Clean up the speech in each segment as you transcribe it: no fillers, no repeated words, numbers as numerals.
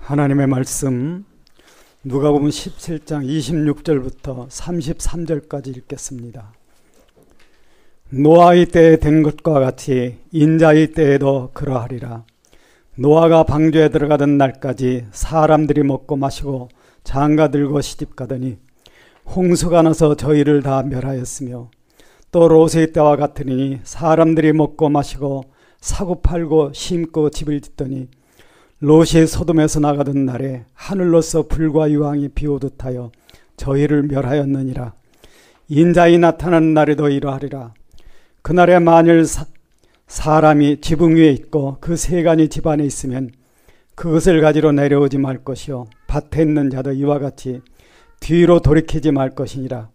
하나님의 말씀 누가복음 17장 26절부터 33절까지 읽겠습니다. 노아의 때에 된 것과 같이 인자의 때에도 그러하리라. 노아가 방주에 들어가던 날까지 사람들이 먹고 마시고 장가 들고 시집가더니 홍수가 나서 저희를 다 멸하였으며 또 롯의 때와 같으니 사람들이 먹고 마시고 사고 팔고 심고 집을 짓더니 롯이 소돔에서 나가던 날에 하늘로서 불과 유황이 비오듯 하여 저희를 멸하였느니라. 인자의 나타나는 날에도 이러하리라. 그날에 만일 사람이 지붕 위에 있고 그 세간이 집 안에 있으면 그것을 가지러 내려오지 말 것이요 밭에 있는 자도 이와 같이 뒤로 돌이키지 말 것이니라.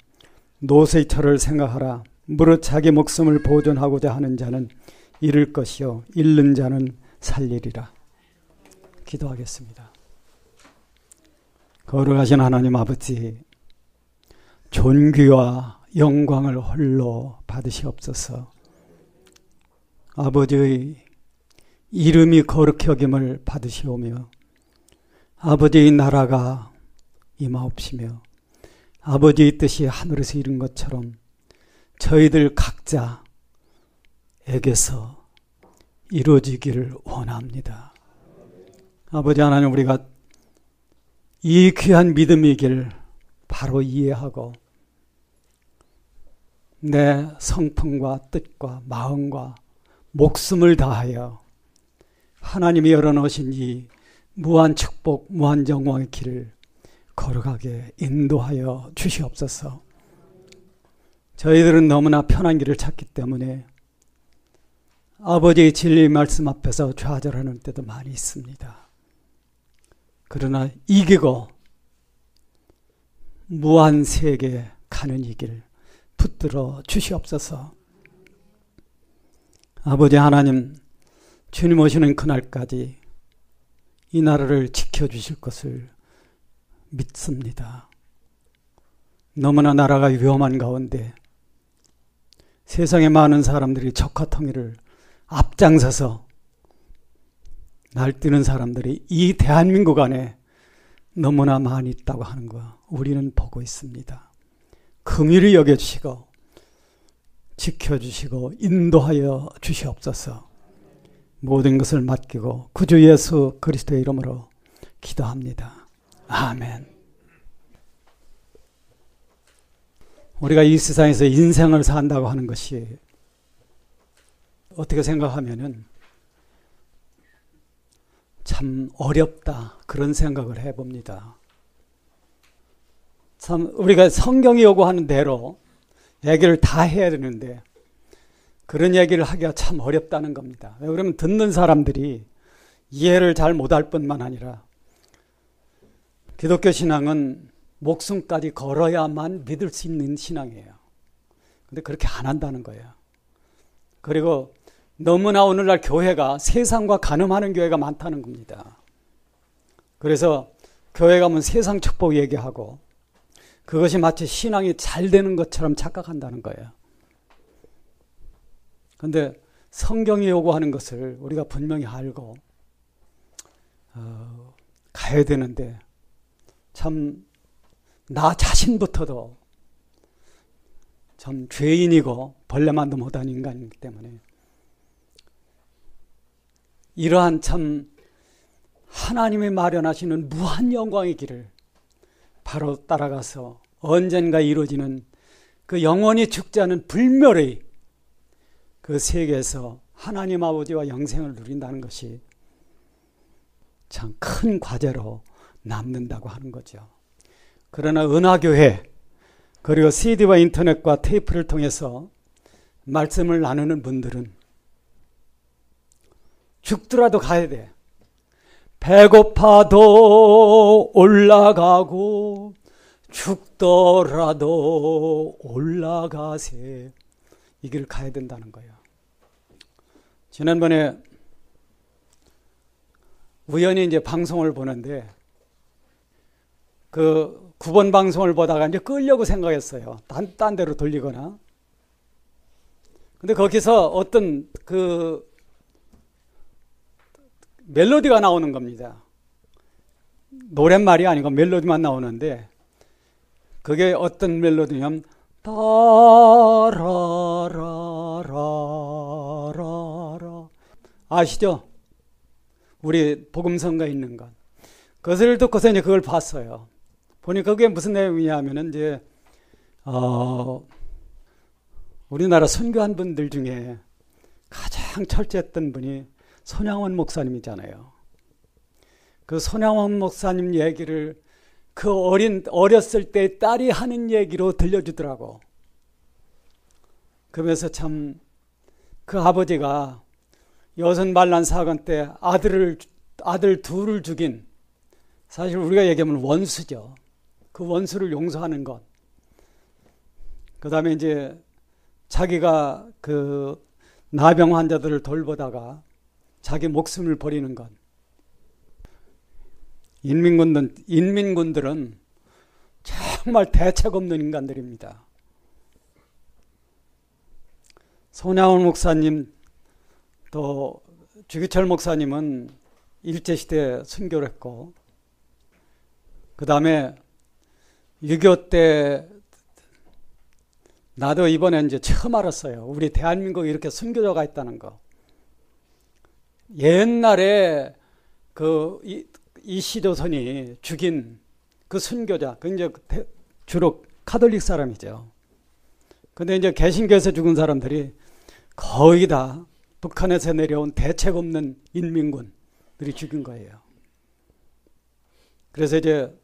롯의 철을 생각하라. 무릇 자기 목숨을 보존하고자 하는 자는 잃을 것이요 잃는 자는 살리리라. 기도하겠습니다. 거룩하신 하나님 아버지, 존귀와 영광을 홀로 받으시옵소서. 아버지의 이름이 거룩히 여김을 받으시오며 아버지의 나라가 임하옵시며 아버지의 뜻이 하늘에서 이룬 것처럼 저희들 각자에게서 이루어지기를 원합니다. 아버지 하나님, 우리가 이 귀한 믿음이길 바로 이해하고 내 성품과 뜻과 마음과 목숨을 다하여 하나님이 열어놓으신 이 무한 축복, 무한 영광의 길을 걸어가게 인도하여 주시옵소서. 저희들은 너무나 편한 길을 찾기 때문에 아버지의 진리의 말씀 앞에서 좌절하는 때도 많이 있습니다. 그러나 이기고 무한 세계 가는 이 길 붙들어 주시옵소서. 아버지 하나님, 주님 오시는 그날까지 이 나라를 지켜주실 것을 믿습니다. 너무나 나라가 위험한 가운데 세상에 많은 사람들이 적화통일을 앞장서서 날뛰는 사람들이 이 대한민국 안에 너무나 많이 있다고 하는 거 우리는 보고 있습니다. 긍휼히 여겨주시고 지켜주시고 인도하여 주시옵소서. 모든 것을 맡기고 구주 예수 그리스도의 이름으로 기도합니다. 아멘. 우리가 이 세상에서 인생을 산다고 하는 것이 어떻게 생각하면은 참 어렵다, 그런 생각을 해봅니다. 참 우리가 성경이 요구하는 대로 얘기를 다 해야 되는데 그런 얘기를 하기가 참 어렵다는 겁니다. 왜 그러면 듣는 사람들이 이해를 잘 못할 뿐만 아니라 기독교 신앙은 목숨까지 걸어야만 믿을 수 있는 신앙이에요. 근데 그렇게 안 한다는 거예요. 그리고 너무나 오늘날 교회가 세상과 간음하는 교회가 많다는 겁니다. 그래서 교회 가면 세상 축복 얘기하고 그것이 마치 신앙이 잘 되는 것처럼 착각한다는 거예요. 그런데 성경이 요구하는 것을 우리가 분명히 알고 가야 되는데 참 나 자신부터도 참 죄인이고 벌레만도 못한 인간이기 때문에 이러한 참 하나님이 마련하시는 무한 영광의 길을 바로 따라가서 언젠가 이루어지는 그 영원히 죽지 않은 불멸의 그 세계에서 하나님 아버지와 영생을 누린다는 것이 참 큰 과제로 남는다고 하는 거죠. 그러나 은하교회 그리고 CD와 인터넷과 테이프를 통해서 말씀을 나누는 분들은 죽더라도 가야 돼. 배고파도 올라가고 죽더라도 올라가세. 이 길을 가야 된다는 거예요. 지난번에 우연히 이제 방송을 보는데 그 9번 방송을 보다가 이제 끌려고 생각했어요. 딴 데로 돌리거나. 근데 거기서 어떤 그 멜로디가 나오는 겁니다. 노랫말이 아니고 멜로디만 나오는데 그게 어떤 멜로디냐면 따라라라라라 아시죠? 우리 복음성가에 있는 것. 그것을 듣고서 이제 그걸 봤어요. 보니 그게 무슨 내용이냐면은 이제 우리나라 선교한 분들 중에 가장 철저했던 분이 손양원 목사님이잖아요. 그 손양원 목사님 얘기를 그 어렸을 때 딸이 하는 얘기로 들려주더라고. 그러면서 참 그 아버지가 여선반란 사건 때 아들 둘을 죽인, 사실 우리가 얘기하면 원수죠. 그 원수를 용서하는 것. 그 다음에 이제 자기가 그 나병 환자들을 돌보다가 자기 목숨을 버리는 것. 인민군들은 정말 대책 없는 인간들입니다. 손양원 목사님 또 주기철 목사님은 일제시대 순교를 했고, 그 다음에 6.25 때 나도 이번에 이제 처음 알았어요. 우리 대한민국에 이렇게 순교자가 있다는 거. 옛날에 그 이시조선이 죽인 그 순교자, 그 이제 주로 카톨릭 사람이죠. 근데 이제 개신교에서 죽은 사람들이 거의 다 북한에서 내려온 대책 없는 인민군들이 죽인 거예요. 그래서 이제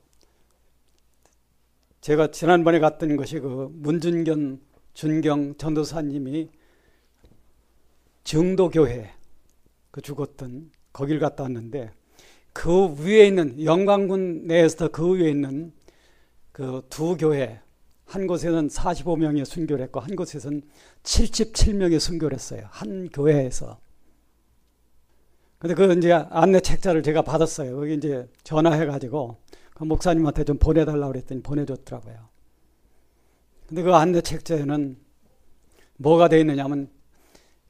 제가 지난번에 갔던 것이 그 문준경 전도사님이 정도교회 그 죽었던 거길 갔다 왔는데, 그 위에 있는 영광군 내에서 그 위에 있는 그 두 교회, 한 곳에는 45명이 순교를 했고 한 곳에서는 77명이 순교를 했어요. 한 교회에서. 근데 그 이제 안내 책자를 제가 받았어요. 거기 이제 전화해가지고 그 목사님한테 좀 보내달라고 그랬더니 보내줬더라고요. 근데 그 안내 책자에는 뭐가 되어 있느냐면,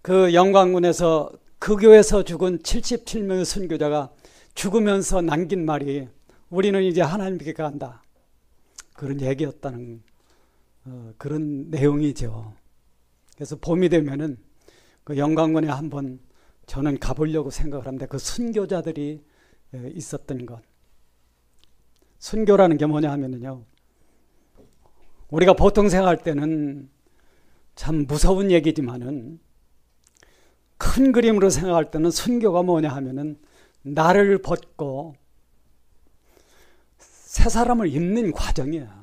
그 영광군에서 그 교회에서 죽은 77명의 순교자가 죽으면서 남긴 말이 우리는 이제 하나님께 간다. 그런 얘기였다는 그런 내용이죠. 그래서 봄이 되면은 그 영광군에 한번 저는 가보려고 생각을 합니다. 그 순교자들이 있었던 것. 순교라는 게 뭐냐 하면은요, 우리가 보통 생각할 때는 참 무서운 얘기지만은 큰 그림으로 생각할 때는 순교가 뭐냐 하면은 나를 벗고 새 사람을 입는 과정이야.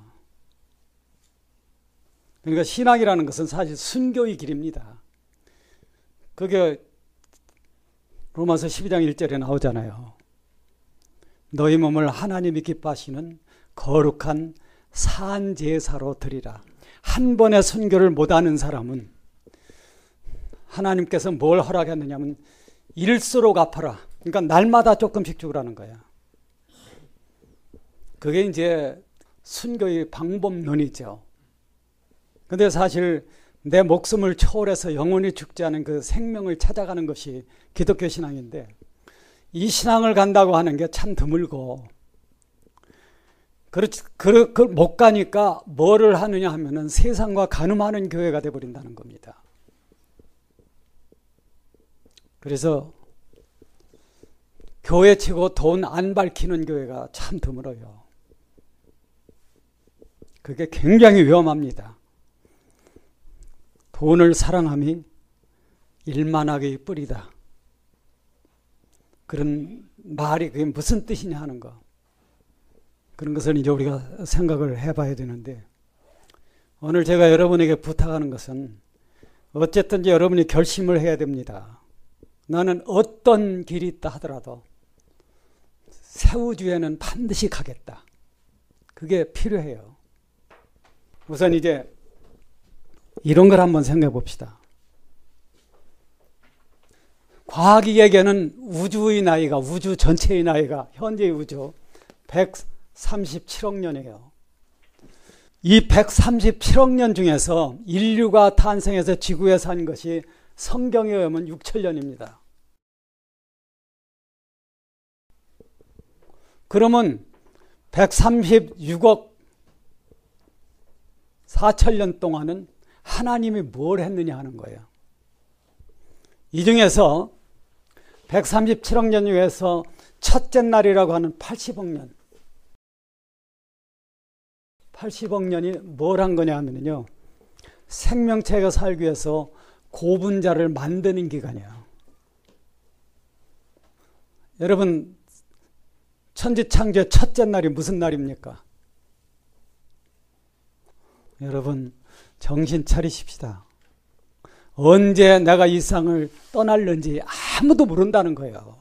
그러니까 신앙이라는 것은 사실 순교의 길입니다. 그게 로마서 12장 1절에 나오잖아요. 너희 몸을 하나님이 기뻐하시는 거룩한 산제사로 드리라. 한 번의 순교를 못하는 사람은 하나님께서 뭘 허락했느냐면 일수록 아파라. 그러니까 날마다 조금씩 죽으라는 거야. 그게 이제 순교의 방법론이죠. 근데 사실 내 목숨을 초월해서 영원히 죽지 않은 그 생명을 찾아가는 것이 기독교 신앙인데, 이 신앙을 간다고 하는 게 참 드물고, 못 가니까 뭐를 하느냐 하면은 세상과 가늠하는 교회가 되어버린다는 겁니다. 그래서 교회 치고 돈 안 밝히는 교회가 참 드물어요. 그게 굉장히 위험합니다. 돈을 사랑함이 일만하게의 뿌리다. 그런 말이 그게 무슨 뜻이냐 하는 거. 그런 것을 이제 우리가 생각을 해봐야 되는데, 오늘 제가 여러분에게 부탁하는 것은 어쨌든 이제 여러분이 결심을 해야 됩니다. 나는 어떤 길이 있다 하더라도 새우주에는 반드시 가겠다. 그게 필요해요. 우선 이제 이런 걸 한번 생각해 봅시다. 과학이 얘기하는 우주의 나이가, 우주 전체의 나이가, 현재의 우주 137억 년이에요. 이 137억 년 중에서 인류가 탄생해서 지구에 산 것이 성경에 의하면 6천년입니다. 그러면 136억 4천년 동안은 하나님이 뭘 했느냐 하는 거예요. 이 중에서 137억 년 중에서 첫째 날이라고 하는 80억 년. 80억 년이 뭘 한 거냐 하면요. 생명체가 살기 위해서 고분자를 만드는 기간이에요. 여러분, 천지창조의 첫째 날이 무슨 날입니까? 여러분, 정신 차리십시다. 언제 내가 이 세상을 떠날는지 아무도 모른다는 거예요.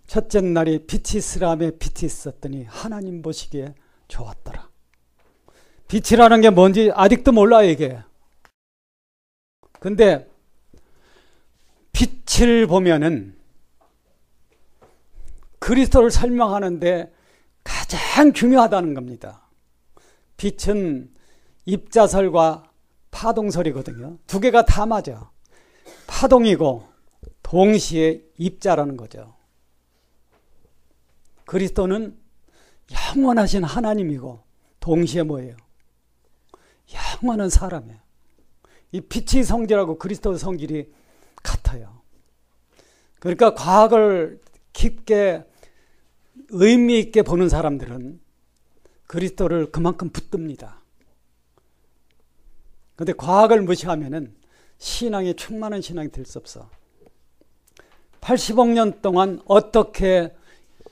첫째 날이 빛이 있으라며 빛이 있었더니 하나님 보시기에 좋았더라. 빛이라는 게 뭔지 아직도 몰라요, 이게. 근데 빛을 보면은 그리스도를 설명하는데 가장 중요하다는 겁니다. 빛은 입자설과 파동설이거든요. 두 개가 다 맞아. 파동이고 동시에 입자라는 거죠. 그리스도는 영원하신 하나님이고 동시에 뭐예요? 영원한 사람이에요. 이 빛의 성질하고 그리스도의 성질이 같아요. 그러니까 과학을 깊게 의미 있게 보는 사람들은 그리스도를 그만큼 붙듭니다. 그런데 과학을 무시하면은 신앙이 충만한 신앙이 될 수 없어. 80억 년 동안 어떻게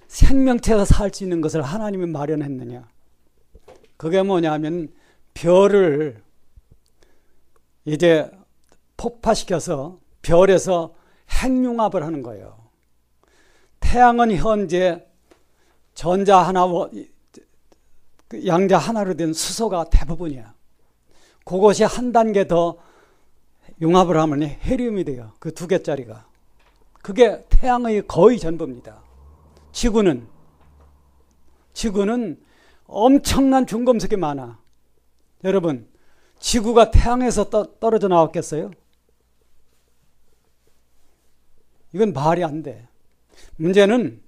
생명체가 살 수 있는 것을 하나님이 마련했느냐. 그게 뭐냐 하면 별을 이제 폭파시켜서 별에서 핵융합을 하는 거예요. 태양은 현재 전자 하나, 양자 하나로 된 수소가 대부분이야. 그것이 한 단계 더 융합을 하면 헬륨이 돼요. 그 두 개짜리가. 그게 태양의 거의 전부입니다. 지구는 엄청난 중금속이 많아. 여러분, 지구가 태양에서 떨어져 나왔겠어요? 이건 말이 안 돼. 문제는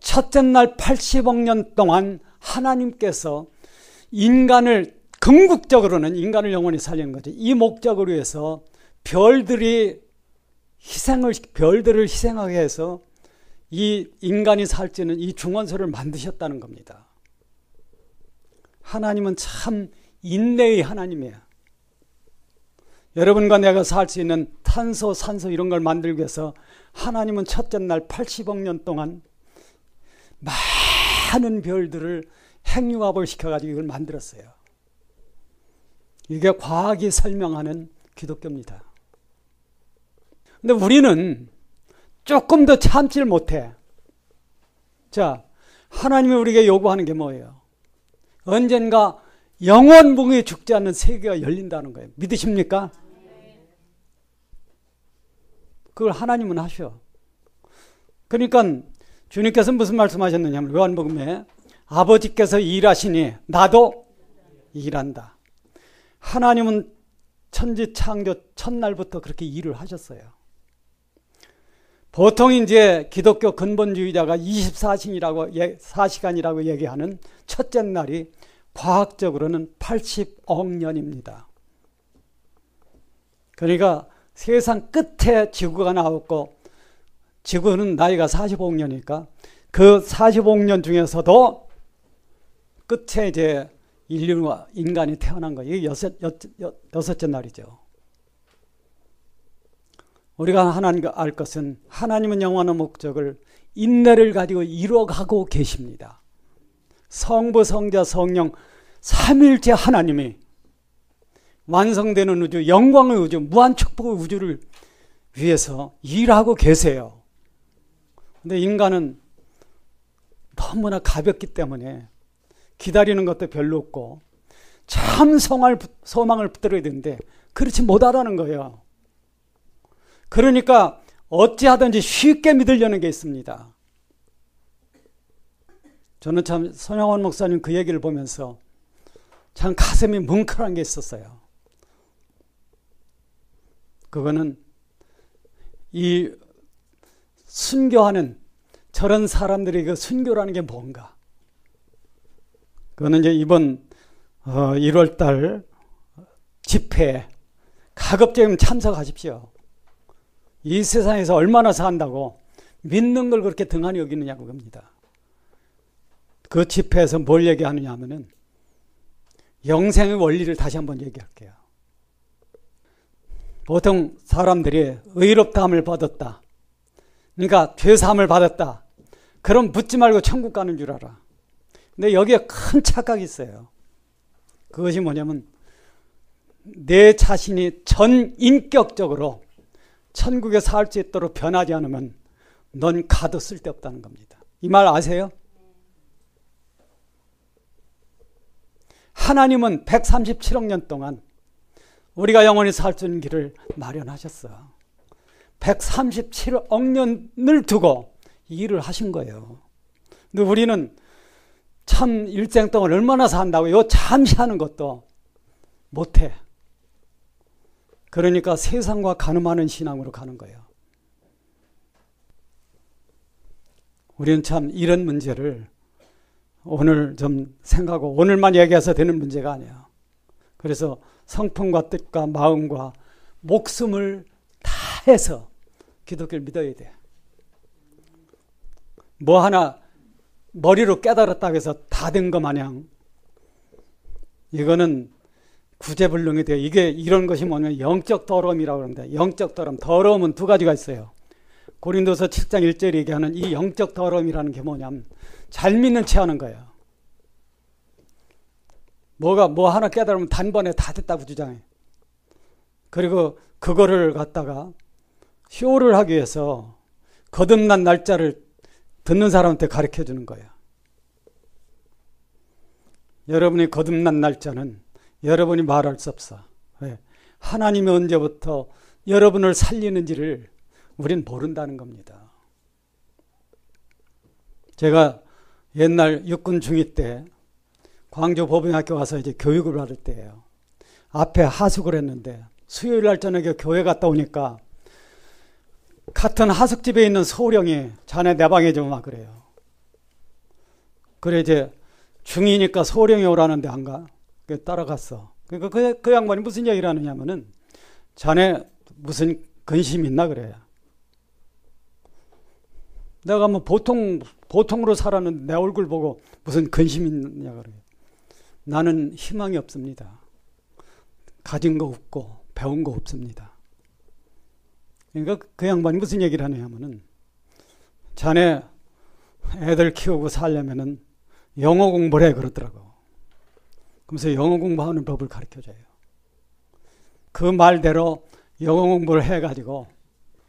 첫째 날 80억 년 동안 하나님께서 인간을 궁극적으로는 인간을 영원히 살리는 거죠. 이 목적을 위해서 별들을 희생하게 해서 이 인간이 살지는 이 중원소를 만드셨다는 겁니다. 하나님은 참 인내의 하나님이에요. 여러분과 내가 살 수 있는 탄소, 산소 이런 걸 만들기 위해서 하나님은 첫째 날 80억 년 동안 많은 별들을 핵융합을 시켜가지고 이걸 만들었어요. 이게 과학이 설명하는 기독교입니다. 근데 우리는 조금 더 참지를 못해. 자, 하나님이 우리에게 요구하는 게 뭐예요? 언젠가 영원무궁히 죽지 않는 세계가 열린다는 거예요. 믿으십니까? 그걸 하나님은 하셔. 그러니까 주님께서 무슨 말씀하셨느냐면 요한복음에 아버지께서 일하시니 나도 일한다. 하나님은 천지창조 첫날부터 그렇게 일을 하셨어요. 보통 이제 기독교 근본주의자가 24시간이라고 얘기하는 첫째 날이 과학적으로는 80억 년입니다. 그러니까 세상 끝에 지구가 나왔고 지구는 나이가 45억 년이니까 그 45억 년 중에서도 끝에 이제 인류와 인간이 태어난 거예요. 이게 여섯째 날이죠. 우리가 하나님과 알 것은 하나님은 영원한 목적을 인내를 가지고 이뤄가고 계십니다. 성부, 성자, 성령 삼일체 하나님이 완성되는 우주, 영광의 우주, 무한 축복의 우주를 위해서 일하고 계세요. 근데 인간은 너무나 가볍기 때문에 기다리는 것도 별로 없고 참 소망을 붙들어야 되는데 그렇지 못하다는 거예요. 그러니까 어찌하든지 쉽게 믿으려는 게 있습니다. 저는 참 손영원 목사님 그 얘기를 보면서 참 가슴이 뭉클한 게 있었어요. 그거는 이 순교하는 저런 사람들이 그 순교라는 게 뭔가? 그거는 이제 이번 1월 달 집회에 가급적이면 참석하십시오. 이 세상에서 얼마나 산다고 믿는 걸 그렇게 등한히 여기느냐고 겁니다. 그 집회에서 뭘 얘기하느냐 하면은 영생의 원리를 다시 한번 얘기할게요. 보통 사람들이 의롭다함을 받았다. 그러니까 죄사함을 받았다. 그럼 묻지 말고 천국 가는 줄 알아. 근데 여기에 큰 착각이 있어요. 그것이 뭐냐면 내 자신이 전인격적으로 천국에 살 수 있도록 변하지 않으면 넌 가도 쓸데없다는 겁니다. 이 말 아세요? 하나님은 137억 년 동안 우리가 영원히 살 수 있는 길을 마련하셨어. 137억 년을 두고 이 일을 하신 거예요. 근데 우리는 참 일생 동안 얼마나 산다고 요 잠시 하는 것도 못해. 그러니까 세상과 가늠하는 신앙으로 가는 거예요. 우리는 참 이런 문제를 오늘 좀 생각하고 오늘만 얘기해서 되는 문제가 아니에요. 그래서 성품과 뜻과 마음과 목숨을 다해서 기독교를 믿어야 돼. 뭐 하나 머리로 깨달았다고 해서 다 된 것 마냥 이거는 구제불능이 돼요. 이게 이런 것이 뭐냐면 영적 더러움이라고 그럽니다. 영적 더러움. 더러움은 두 가지가 있어요. 고린도서 7장 1절에 얘기하는 이 영적 더러움이라는 게 뭐냐면 잘 믿는 체 하는 거예요. 뭐 하나 깨달으면 단번에 다 됐다고 주장해. 그리고 그거를 갖다가 쇼를 하기 위해서 거듭난 날짜를 듣는 사람한테 가르쳐 주는 거예요. 여러분이 거듭난 날짜는 여러분이 말할 수 없어. 왜? 하나님이 언제부터 여러분을 살리는지를 우린 모른다는 겁니다. 제가 옛날 육군 중위 때 광주 보병학교 가서 이제 교육을 받을 때예요. 앞에 하숙을 했는데 수요일 날 저녁에 교회 갔다 오니까 같은 하숙집에 있는 소령이 자네 내 방에 좀 와 그래요. 그래 이제 중이니까 소령이 오라는데 안 가. 따라갔어. 그러니까 그 양반이 무슨 얘기를 하느냐면은 자네 무슨 근심 있나 그래요. 내가 뭐 보통으로 살았는데 내 얼굴 보고 무슨 근심 있냐 그래요. 나는 희망이 없습니다. 가진 거 없고 배운 거 없습니다. 그러니까 그 양반이 무슨 얘기를 하냐면은 자네 애들 키우고 살려면은 영어 공부를 해 그러더라고. 그러면서 영어 공부하는 법을 가르쳐줘요. 그 말대로 영어 공부를 해가지고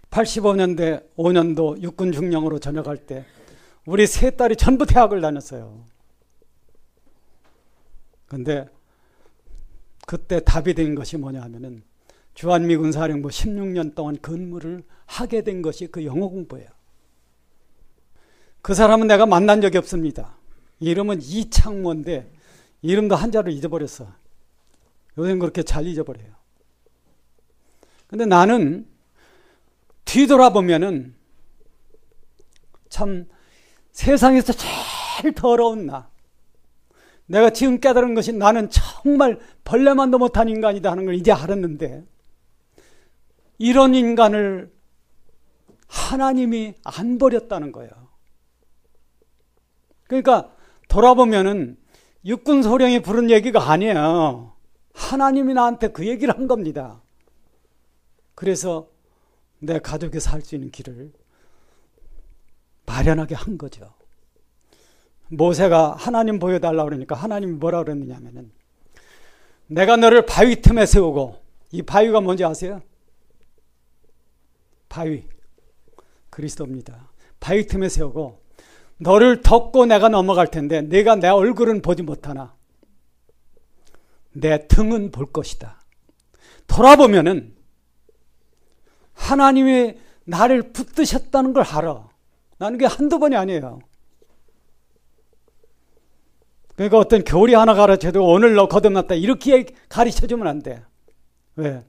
85년대 5년도 육군 중령으로 전역할 때 우리 세 딸이 전부 대학을 다녔어요. 근데 그때 답이 된 것이 뭐냐 하면은 주한미군 사령부 16년 동안 근무를 하게 된 것이 그 영어 공부예요. 그 사람은 내가 만난 적이 없습니다. 이름은 이창모인데 이름도 한자를 잊어버렸어. 요새는 그렇게 잘 잊어버려요. 근데 나는 뒤돌아보면은 참 세상에서 제일 더러운 내가 지금 깨달은 것이 나는 정말 벌레만도 못한 인간이다 하는 걸 이제 알았는데 이런 인간을 하나님이 안 버렸다는 거예요. 그러니까 돌아보면은 육군 소령이 부른 얘기가 아니에요. 하나님이 나한테 그 얘기를 한 겁니다. 그래서 내 가족이 살 수 있는 길을 마련하게 한 거죠. 모세가 하나님 보여달라고 그러니까 하나님이 뭐라 그랬느냐면은 내가 너를 바위 틈에 세우고, 이 바위가 뭔지 아세요? 바위, 그리스도입니다. 바위 틈에 세우고 너를 덮고 내가 넘어갈 텐데 네가 내 얼굴은 보지 못하나 내 등은 볼 것이다. 돌아보면은 하나님이 나를 붙드셨다는 걸 알아. 나는 그게 한두 번이 아니에요. 그러니까 어떤 교리 하나 가르쳐도 오늘 너 거듭났다 이렇게 가르쳐주면 안 돼. 왜?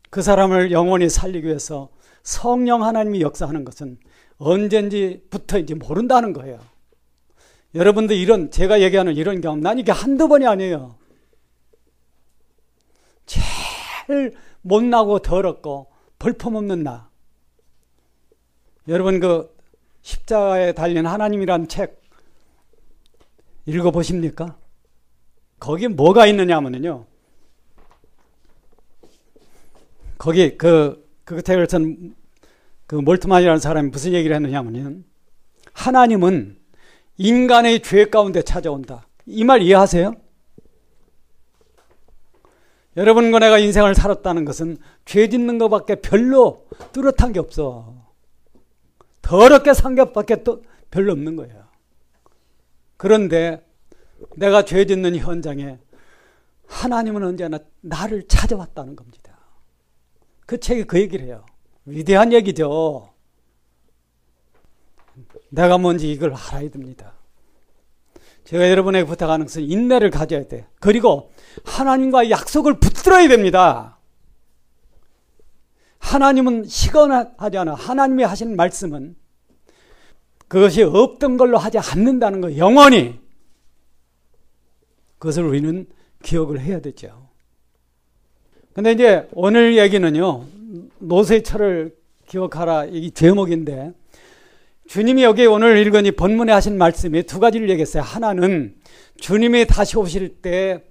그 사람을 영원히 살리기 위해서 성령 하나님이 역사하는 것은 언젠지부터인지 모른다는 거예요. 여러분들 이런 제가 얘기하는 이런 경험 난 이게 한두 번이 아니에요. 제일 못나고 더럽고 볼품없는 나. 여러분 그 십자가에 달린 하나님이라는 책 읽어보십니까? 거기 뭐가 있느냐 하면요. 거기 그 책을 쓴 그 몰트만이라는 사람이 무슨 얘기를 했느냐 하면 하나님은 인간의 죄 가운데 찾아온다. 이 말 이해하세요? 여러분과 내가 인생을 살았다는 것은 죄 짓는 것밖에 별로 뚜렷한 게 없어. 더럽게 산 것밖에 또 별로 없는 거예요. 그런데 내가 죄 짓는 현장에 하나님은 언제나 나를 찾아왔다는 겁니다. 그 책이 그 얘기를 해요. 위대한 얘기죠. 내가 뭔지 이걸 알아야 됩니다. 제가 여러분에게 부탁하는 것은 인내를 가져야 돼. 그리고 하나님과의 약속을 붙들어야 됩니다. 하나님은 시건하지 않아. 하나님이 하시는 말씀은 그것이 없던 걸로 하지 않는다는 거 영원히. 그것을 우리는 기억을 해야 되죠. 근데 이제 오늘 얘기는요. 노새의 철을 기억하라 이 제목인데 주님이 여기 오늘 읽은 이 본문에 하신 말씀이 두 가지를 얘기했어요. 하나는 주님이 다시 오실 때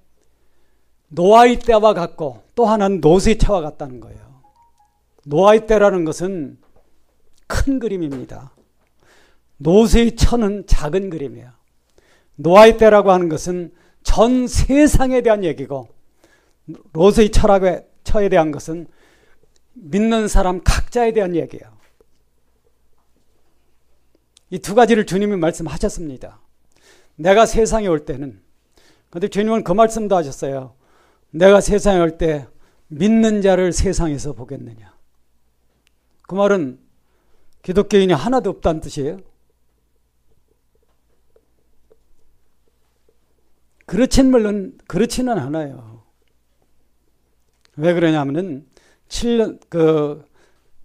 노아의 때와 같고 또 하나는 노새의 차와 같다는 거예요. 노아의 때라는 것은 큰 그림입니다. 노새의 처는 작은 그림이에요. 노아의 때라고 하는 것은 전 세상에 대한 얘기고 노새의 처에 대한 것은 믿는 사람 각자에 대한 얘기예요. 이 두 가지를 주님이 말씀하셨습니다. 내가 세상에 올 때는 근데 주님은 그 말씀도 하셨어요. 내가 세상에 올 때 믿는 자를 세상에서 보겠느냐. 그 말은 기독교인이 하나도 없다는 뜻이에요. 물론 그렇지는 않아요. 왜 그러냐면은 7년 그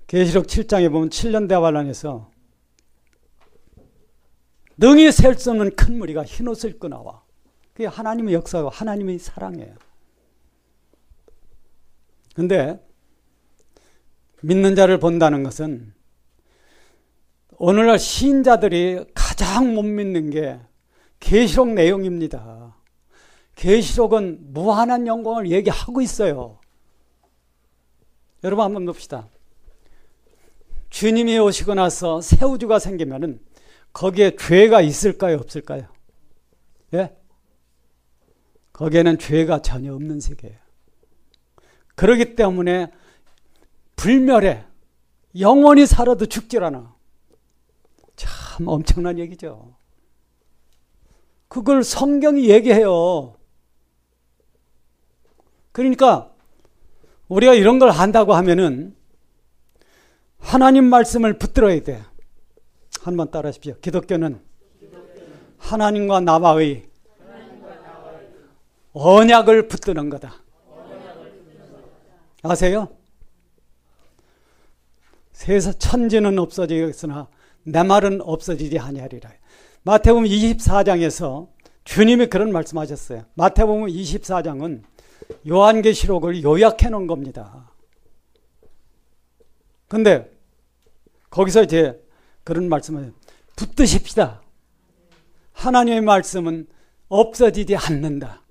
계시록 7장에 보면 7년 대환란에서 능히 셀 수 없는 큰 무리가 흰옷을 입고 나와. 그게 하나님의 역사고 하나님의 사랑이에요. 근데 믿는 자를 본다는 것은 오늘날 신자들이 가장 못 믿는 게 계시록 내용입니다. 계시록은 무한한 영광을 얘기하고 있어요. 여러분 한번 봅시다. 주님이 오시고 나서 새 우주가 생기면은 거기에 죄가 있을까요? 없을까요? 예? 거기에는 죄가 전혀 없는 세계예요. 그렇기 때문에 불멸해. 영원히 살아도 죽질 않아. 참 엄청난 얘기죠. 그걸 성경이 얘기해요. 그러니까 우리가 이런 걸 안다고 하면은 하나님 말씀을 붙들어야 돼. 한번 따라 하십시오. 기독교는 하나님과 나와의 언약을 붙드는 거다. 아세요? 천지는 없어지겠으나 내 말은 없어지지 아니하리라. 마태복음 24장에서 주님이 그런 말씀하셨어요. 마태복음 24장은 요한계시록을 요약해 놓은 겁니다. 근데 거기서 이제 그런 말씀을 붙드십시다. 하나님의 말씀은 없어지지 않는다.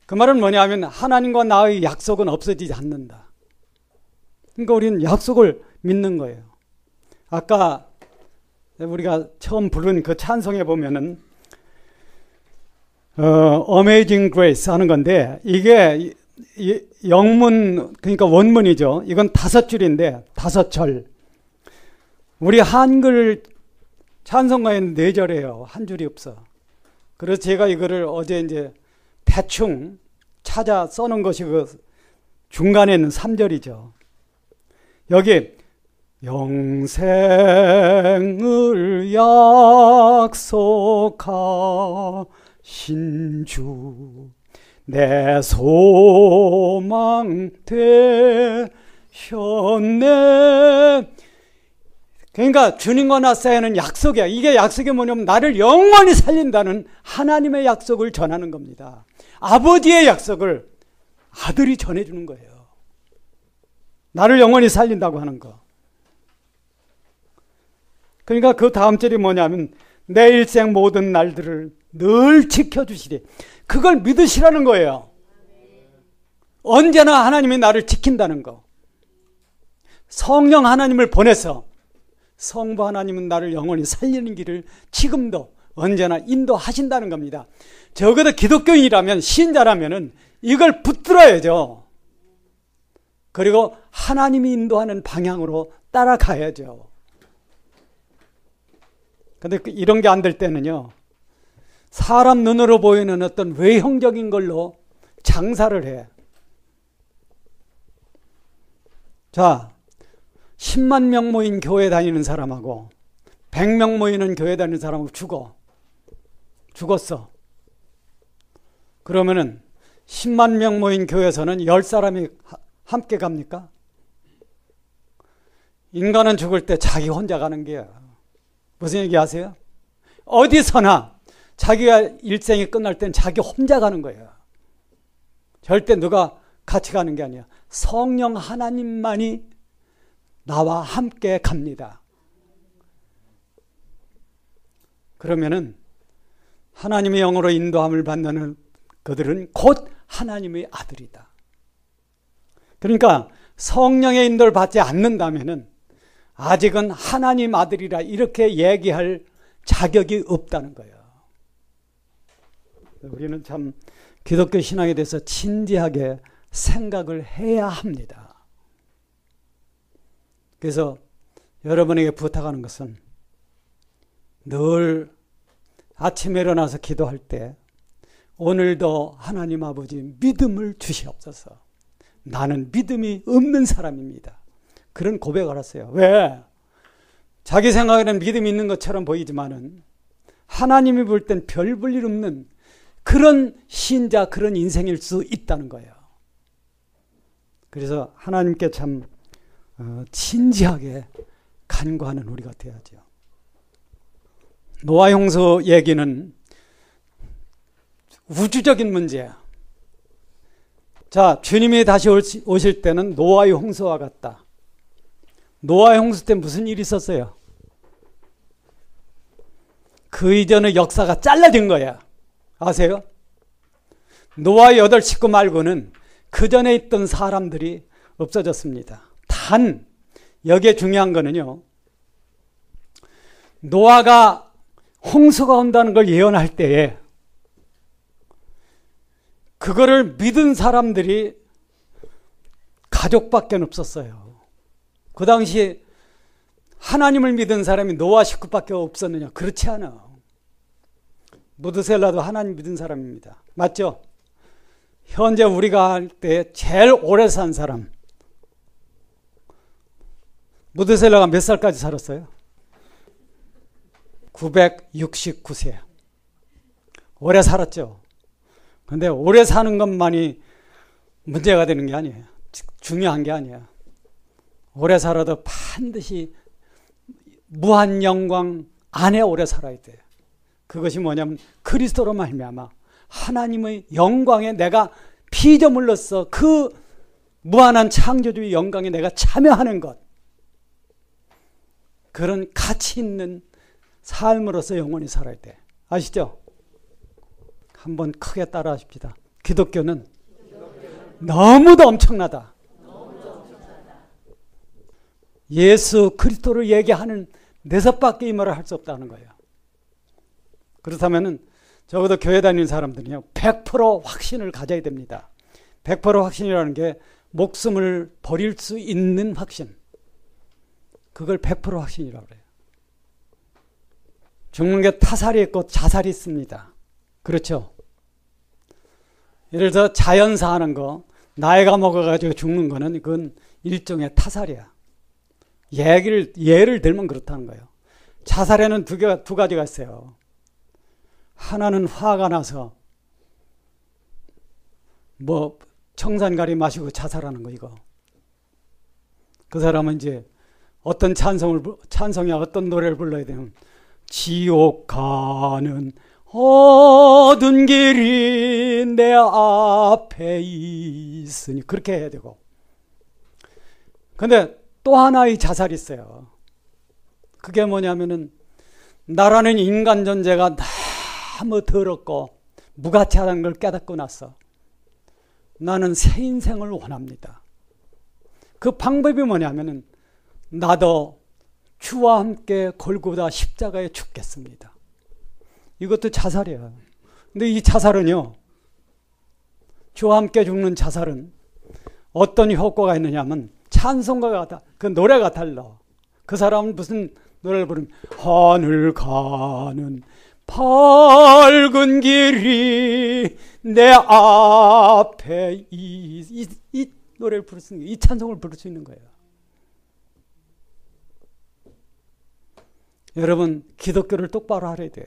그 말은 뭐냐면 하나님과 나의 약속은 없어지지 않는다. 그러니까 우리는 약속을 믿는 거예요. 아까 우리가 처음 부른 그 찬송에 보면은 Amazing Grace 하는 건데 이게 영문 그러니까 원문이죠. 이건 5줄인데 5절. 우리 한글 찬송가에는 4절이에요. 한 줄이 없어. 그래서 제가 이거를 어제 이제 대충 찾아 써놓은 것이 그 중간에는 3절이죠. 여기 영생을 약속하신 주 내 소망 되셨네. 그러니까 주님과 나 사이에는 약속이야. 이게 약속이 뭐냐면 나를 영원히 살린다는 하나님의 약속을 전하는 겁니다. 아버지의 약속을 아들이 전해주는 거예요. 나를 영원히 살린다고 하는 거. 그러니까 그 다음 절이 뭐냐면 내 일생 모든 날들을 늘 지켜주시리. 그걸 믿으시라는 거예요. 언제나 하나님이 나를 지킨다는 거. 성령 하나님을 보내서 성부 하나님은 나를 영원히 살리는 길을 지금도 언제나 인도하신다는 겁니다. 적어도 기독교인이라면, 신자라면 이걸 붙들어야죠. 그리고 하나님이 인도하는 방향으로 따라가야죠. 근데 이런 게 안 될 때는요, 사람 눈으로 보이는 어떤 외형적인 걸로 장사를 해. 자, 10만 명 모인 교회 다니는 사람하고 100명 모이는 교회 다니는 사람하고 죽었어. 그러면은 10만 명 모인 교회에서는 10사람이 함께 갑니까? 인간은 죽을 때 자기 혼자 가는 게야. 무슨 얘기 아세요? 어디서나 자기가 일생이 끝날 땐 자기 혼자 가는 거예요. 절대 누가 같이 가는 게 아니야. 성령 하나님만이 나와 함께 갑니다. 그러면은 하나님의 영으로 인도함을 받는 그들은 곧 하나님의 아들이다. 그러니까 성령의 인도를 받지 않는다면은 아직은 하나님 아들이라 이렇게 얘기할 자격이 없다는 거예요. 우리는 참 기독교 신앙에 대해서 진지하게 생각을 해야 합니다. 그래서 여러분에게 부탁하는 것은 늘 아침에 일어나서 기도할 때 오늘도 하나님 아버지 믿음을 주시옵소서. 나는 믿음이 없는 사람입니다. 그런 고백을 하세요. 왜? 자기 생각에는 믿음이 있는 것처럼 보이지만은 하나님이 볼 땐 별 볼 일 없는 그런 신자, 그런 인생일 수 있다는 거예요. 그래서 하나님께 참 진지하게 간구하는 우리가 되어야죠. 노아 홍수 얘기는 우주적인 문제야. 자, 주님이 다시 오실 때는 노아의 홍수와 같다. 노아의 홍수 때 무슨 일이 있었어요? 그 이전의 역사가 잘라진 거야. 아세요? 노아의 8 식구 말고는 그 전에 있던 사람들이 없어졌습니다. 단 여기에 중요한 거는요, 노아가 홍수가 온다는 걸 예언할 때에 그거를 믿은 사람들이 가족밖에 없었어요. 그 당시 하나님을 믿은 사람이 노아 식구밖에 없었느냐? 그렇지 않아. 무드셀라도 하나님 믿은 사람입니다. 맞죠? 현재 우리가 할 때 제일 오래 산 사람, 무드셀라가 몇 살까지 살았어요? 969세. 오래 살았죠. 근데 오래 사는 것만이 문제가 되는 게 아니에요. 중요한 게 아니에요. 오래 살아도 반드시 무한 영광 안에 오래 살아야 돼요. 그것이 뭐냐면 그리스도로 말미암아 하나님의 영광에 내가 피조물로서 그 무한한 창조주의 영광에 내가 참여하는 것, 그런 가치 있는 삶으로서 영원히 살아야 돼. 아시죠? 한번 크게 따라 하십시다. 기독교는 너무도 엄청나다. 예수 그리스도를 얘기하는 6밖에 이 말을 할 수 없다는 거예요. 그렇다면 적어도 교회 다니는 사람들은요, 100% 확신을 가져야 됩니다. 100% 확신이라는 게 목숨을 버릴 수 있는 확신. 그걸 100% 확신이라고 그래요. 죽는 게 타살이 있고 자살이 있습니다. 그렇죠? 예를 들어 자연사 하는 거, 나이가 먹어가지고 죽는 거는 그건 일종의 타살이야. 예를 들면 그렇다는 거예요. 자살에는 두 가지가 있어요. 하나는 화가 나서 청산가리 마시고 자살하는 거, 이거. 그 사람은 이제 어떤 찬송이 어떤 노래를 불러야 되면 지옥 가는 어두운 길이 내 앞에 있으니 그렇게 해야 되고. 근데 또 하나의 자살이 있어요. 그게 뭐냐면은 나라는 인간 존재가 너무 더럽고 무가치하다는 걸 깨닫고 나서 나는 새 인생을 원합니다. 그 방법이 뭐냐면은 나도 주와 함께 골고다 십자가에 죽겠습니다. 이것도 자살이에요. 근데 이 자살은요, 주와 함께 죽는 자살은 어떤 효과가 있느냐면 찬송가 같아. 그 노래가 달라. 그 사람은 무슨 노래를 부르면 하늘 가는 밝은 길이 내 앞에 이 노래를 부를 수 있는, 이 찬송을 부를 수 있는 거예요. 여러분, 기독교를 똑바로 하려야 돼요.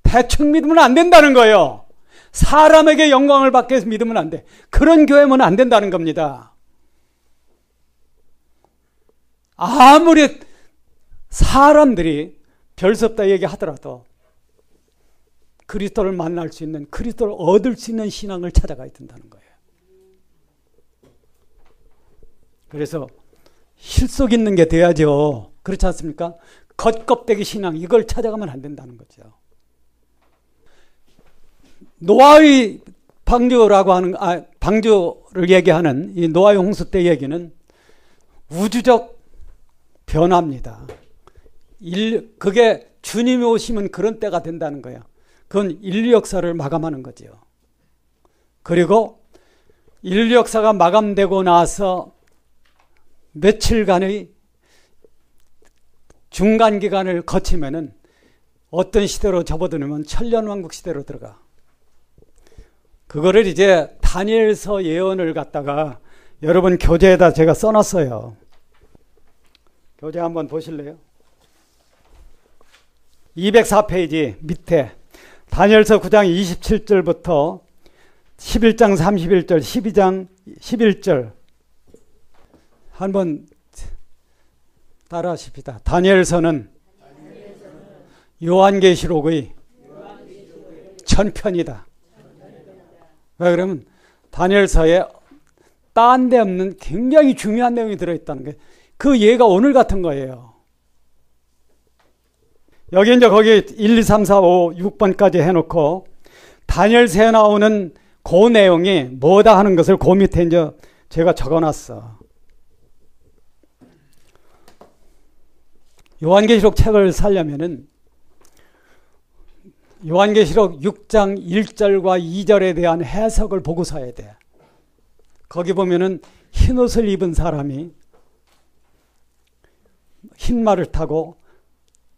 대충 믿으면 안 된다는 거예요. 사람에게 영광을 받기 위해서 믿으면 안 돼. 그런 교회면 안 된다는 겁니다. 아무리 사람들이 별 수 없다 얘기하더라도 그리스도를 만날 수 있는, 그리스도를 얻을 수 있는 신앙을 찾아가야 된다는 거예요. 그래서 실속 있는 게 돼야죠. 그렇지 않습니까? 겉껍데기 신앙, 이걸 찾아가면 안 된다는 거죠. 노아의 방주라고 하는, 방주를 얘기하는 이 노아의 홍수 때 얘기는 우주적 변화입니다. 그게 주님이 오시면 그런 때가 된다는 거예요. 그건 인류 역사를 마감하는 거죠. 그리고 인류 역사가 마감되고 나서 며칠간의 중간 기간을 거치면은 어떤 시대로 접어드냐면 천년왕국 시대로 들어가. 그거를 이제 다니엘서 예언을 갖다가 여러분 교재에다 제가 써놨어요. 교재 한번 보실래요? 204페이지 밑에 다니엘서 9장 27절부터 11장 31절, 12장 11절 한번 따라 하십시다. 다니엘서는 요한계시록의 전편이다. 왜 그러면 다니엘서에 딴 데 없는 굉장히 중요한 내용이 들어있다는 게 그 예가 오늘 같은 거예요. 여기 이제 거기 1, 2, 3, 4, 5, 6번까지 해놓고 다니엘서에 나오는 그 내용이 뭐다 하는 것을 그 밑에 이제 제가 적어놨어. 요한계시록 책을 살려면은 요한계시록 6장 1절과 2절에 대한 해석을 보고 사야 돼. 거기 보면은 흰옷을 입은 사람이 흰 말을 타고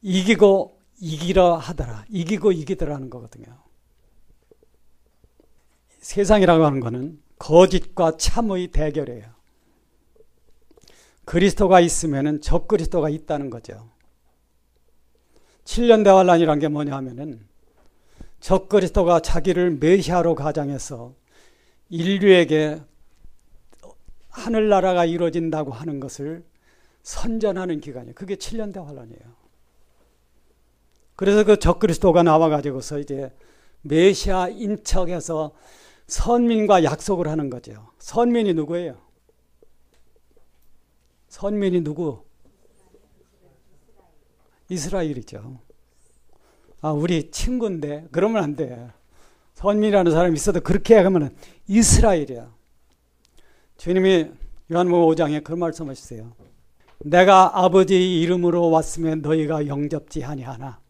이기고 이기라 하더라. 이기고 이기더라 하는 거거든요. 세상이라고 하는 거는 거짓과 참의 대결이에요. 그리스도가 있으면은 적그리스도가 있다는 거죠. 7년 대환란이란 게 뭐냐 하면은 적그리스도가 자기를 메시아로 가장해서 인류에게 하늘나라가 이루어진다고 하는 것을 선전하는 기간이에요. 그게 7년 대환란이에요. 그래서 그 적그리스도가 나와가지고서 이제 메시아 인척해서 선민과 약속을 하는 거죠. 선민이 누구예요? 선민이 누구? 이스라엘이죠. 우리 친구인데 그러면 안 돼. 선민이라는 사람이 있어도 그렇게 하면 이스라엘이야. 주님이 요한복음 5장에 그런 말씀하셨어요. 내가 아버지의 이름으로 왔으면 너희가 영접지 아니하나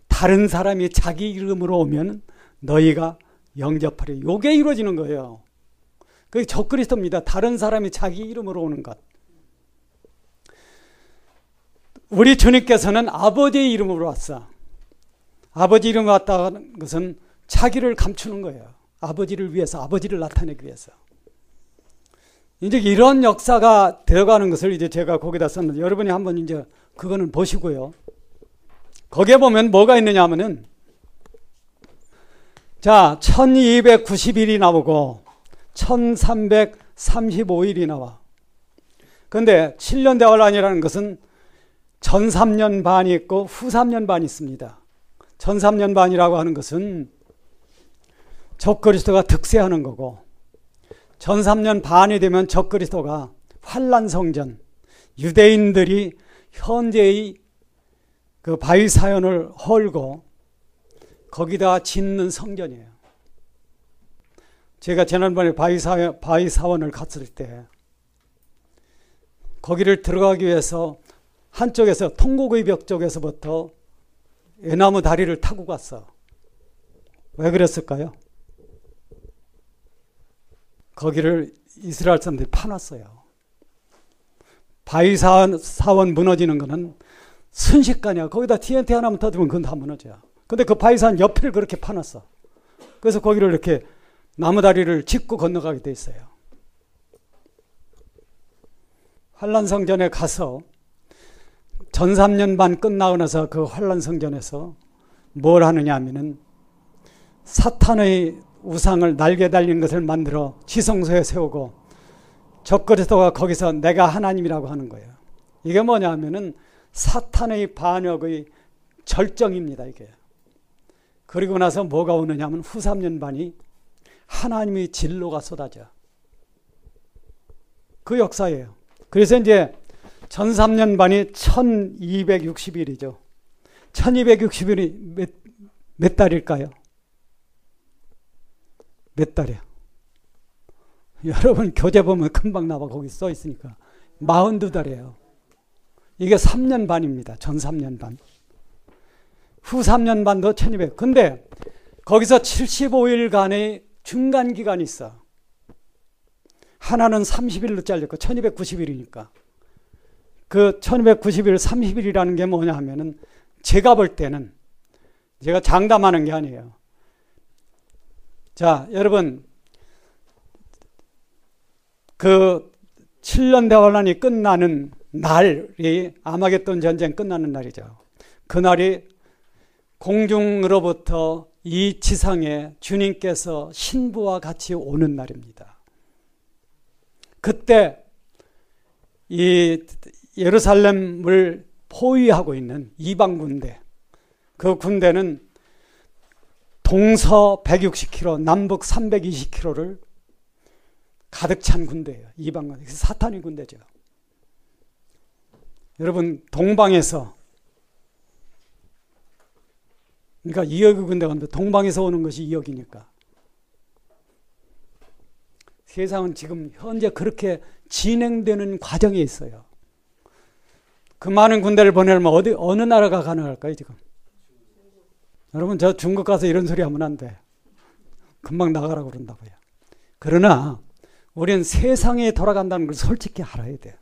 다른 사람이 자기 이름으로 오면 너희가 영접하리. 이게 이루어지는 거예요. 그게 적그리스도입니다. 다른 사람이 자기 이름으로 오는 것. 우리 주님께서는 아버지의 이름으로 왔어. 아버지 이름으로 왔다는 것은 자기를 감추는 거예요. 아버지를 위해서, 아버지를 나타내기 위해서. 이제 이런 역사가 되어가는 것을 이제 제가 거기다 썼는데 여러분이 한번 이제 그거는 보시고요. 거기에 보면 뭐가 있느냐 하면은 자, 1290일이 나오고 1335일이 나와. 그런데 7년 대환란이라는 것은 전 3년 반이 있고 후 3년 반이 있습니다. 전 3년 반이라고 하는 것은 적그리스도가 득세하는 거고, 전 3년 반이 되면 적그리스도가 환란성전, 유대인들이 현재의 그 바위사원을 헐고 거기다 짓는 성전이에요. 제가 지난번에 바위사원을 갔을 때 거기를 들어가기 위해서 한쪽에서 통곡의 벽 쪽에서부터 애나무 다리를 타고 갔어. 왜 그랬을까요? 거기를 이스라엘 사람들이 파놨어요. 바위사원 무너지는 거는 순식간이야. 거기다 TNT 하나만 터뜨리면 그건 다 무너져요. 근데 그 바위사원 옆을 그렇게 파놨어. 그래서 거기를 이렇게 나무다리를 짚고 건너가게 돼 있어요. 환란성전에 가서 전 3년 반 끝나고 나서 그 환란성전에서 뭘 하느냐 하면은 사탄의 우상을 날개 달린 것을 만들어 지성소에 세우고 적그리스도가 거기서 내가 하나님이라고 하는 거예요. 이게 뭐냐 하면은 사탄의 반역의 절정입니다, 이게. 그리고 나서 뭐가 오느냐 하면 후 3년 반이 하나님의 진로가 쏟아져. 그 역사예요. 그래서 이제 전 3년 반이 1260일이죠. 1260일이 몇 달일까요? 몇 달이야? 여러분 교재 보면 금방 나와. 거기 써 있으니까 42달이에요. 이게 3년 반입니다. 전 3년 반. 후 3년 반도 1200. 근데 거기서 75일간의 중간 기간이 있어. 하나는 30일로 잘렸고 1290일이니까. 그 1290일 30일이라는 게 뭐냐 하면은 제가 볼 때는, 제가 장담하는 게 아니에요. 자, 여러분, 그 7년 대환란이 끝나는 날이 아마겟돈 전쟁 끝나는 날이죠. 그날이 공중으로부터 이 지상에 주님께서 신부와 같이 오는 날입니다. 그때 이 예루살렘을 포위하고 있는 이방 군대, 그 군대는 동서 160km, 남북 320km를 가득 찬 군대예요. 이방 군대. 사탄의 군대죠. 여러분, 동방에서, 그러니까 2억의 군대가 오는데 동방에서 오는 것이 2억이니까. 세상은 지금 현재 그렇게 진행되는 과정에 있어요. 그 많은 군대를 보내려면 어느 나라가 가능할까요, 지금? 여러분, 저 중국 가서 이런 소리 하면 안 돼. 금방 나가라고 그런다고요. 그러나 우리는 세상에 돌아간다는 걸 솔직히 알아야 돼요.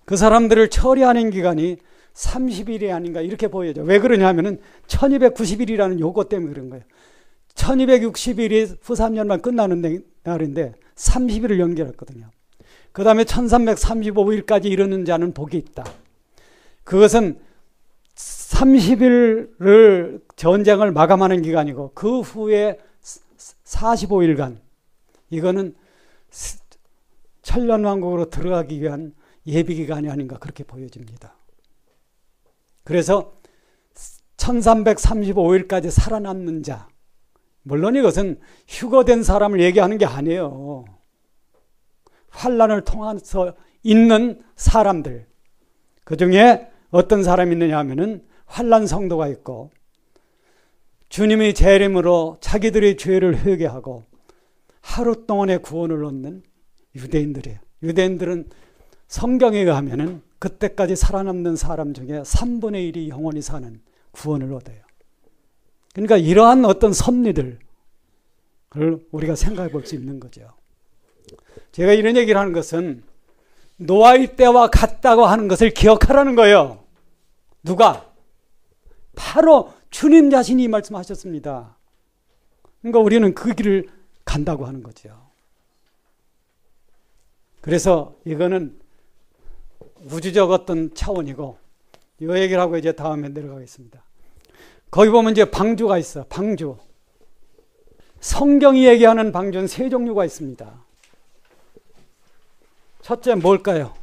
그 사람들을 처리하는 기간이 30일이 아닌가 이렇게 보여져. 왜 그러냐면은 1290일이라는 요거 때문에 그런 거예요. 1260일이 후 3년만 끝나는 날인데 30일을 연결했거든요. 그 다음에 1335일까지 이르는 자는 복이 있다. 그것은 30일을 전쟁을 마감하는 기간이고 그 후에 45일간 이거는 천년왕국으로 들어가기 위한 예비기간이 아닌가 그렇게 보여집니다. 그래서 1335일까지 살아남는 자, 물론 이것은 휴거된 사람을 얘기하는 게 아니에요. 환란을 통해서 있는 사람들, 그 중에 어떤 사람이 있느냐 하면은 환란 성도가 있고 주님의 재림으로 자기들의 죄를 회개하고 하루 동안의 구원을 얻는 유대인들이에요. 유대인들은 성경에 의하면은 그때까지 살아남는 사람 중에 3분의 1이 영원히 사는 구원을 얻어요. 그러니까 이러한 어떤 섭리들을 우리가 생각해 볼 수 있는 거죠. 제가 이런 얘기를 하는 것은 노아의 때와 같다고 하는 것을 기억하라는 거예요. 누가? 바로 주님 자신이 말씀하셨습니다. 그러니까 우리는 그 길을 간다고 하는 거죠. 그래서 이거는 우주적 어떤 차원이고, 이 얘기를 하고 이제 다음에 내려가겠습니다. 거기 보면 이제 방주가 있어. 방주. 성경이 얘기하는 방주는 세 종류가 있습니다. 첫째 뭘까요?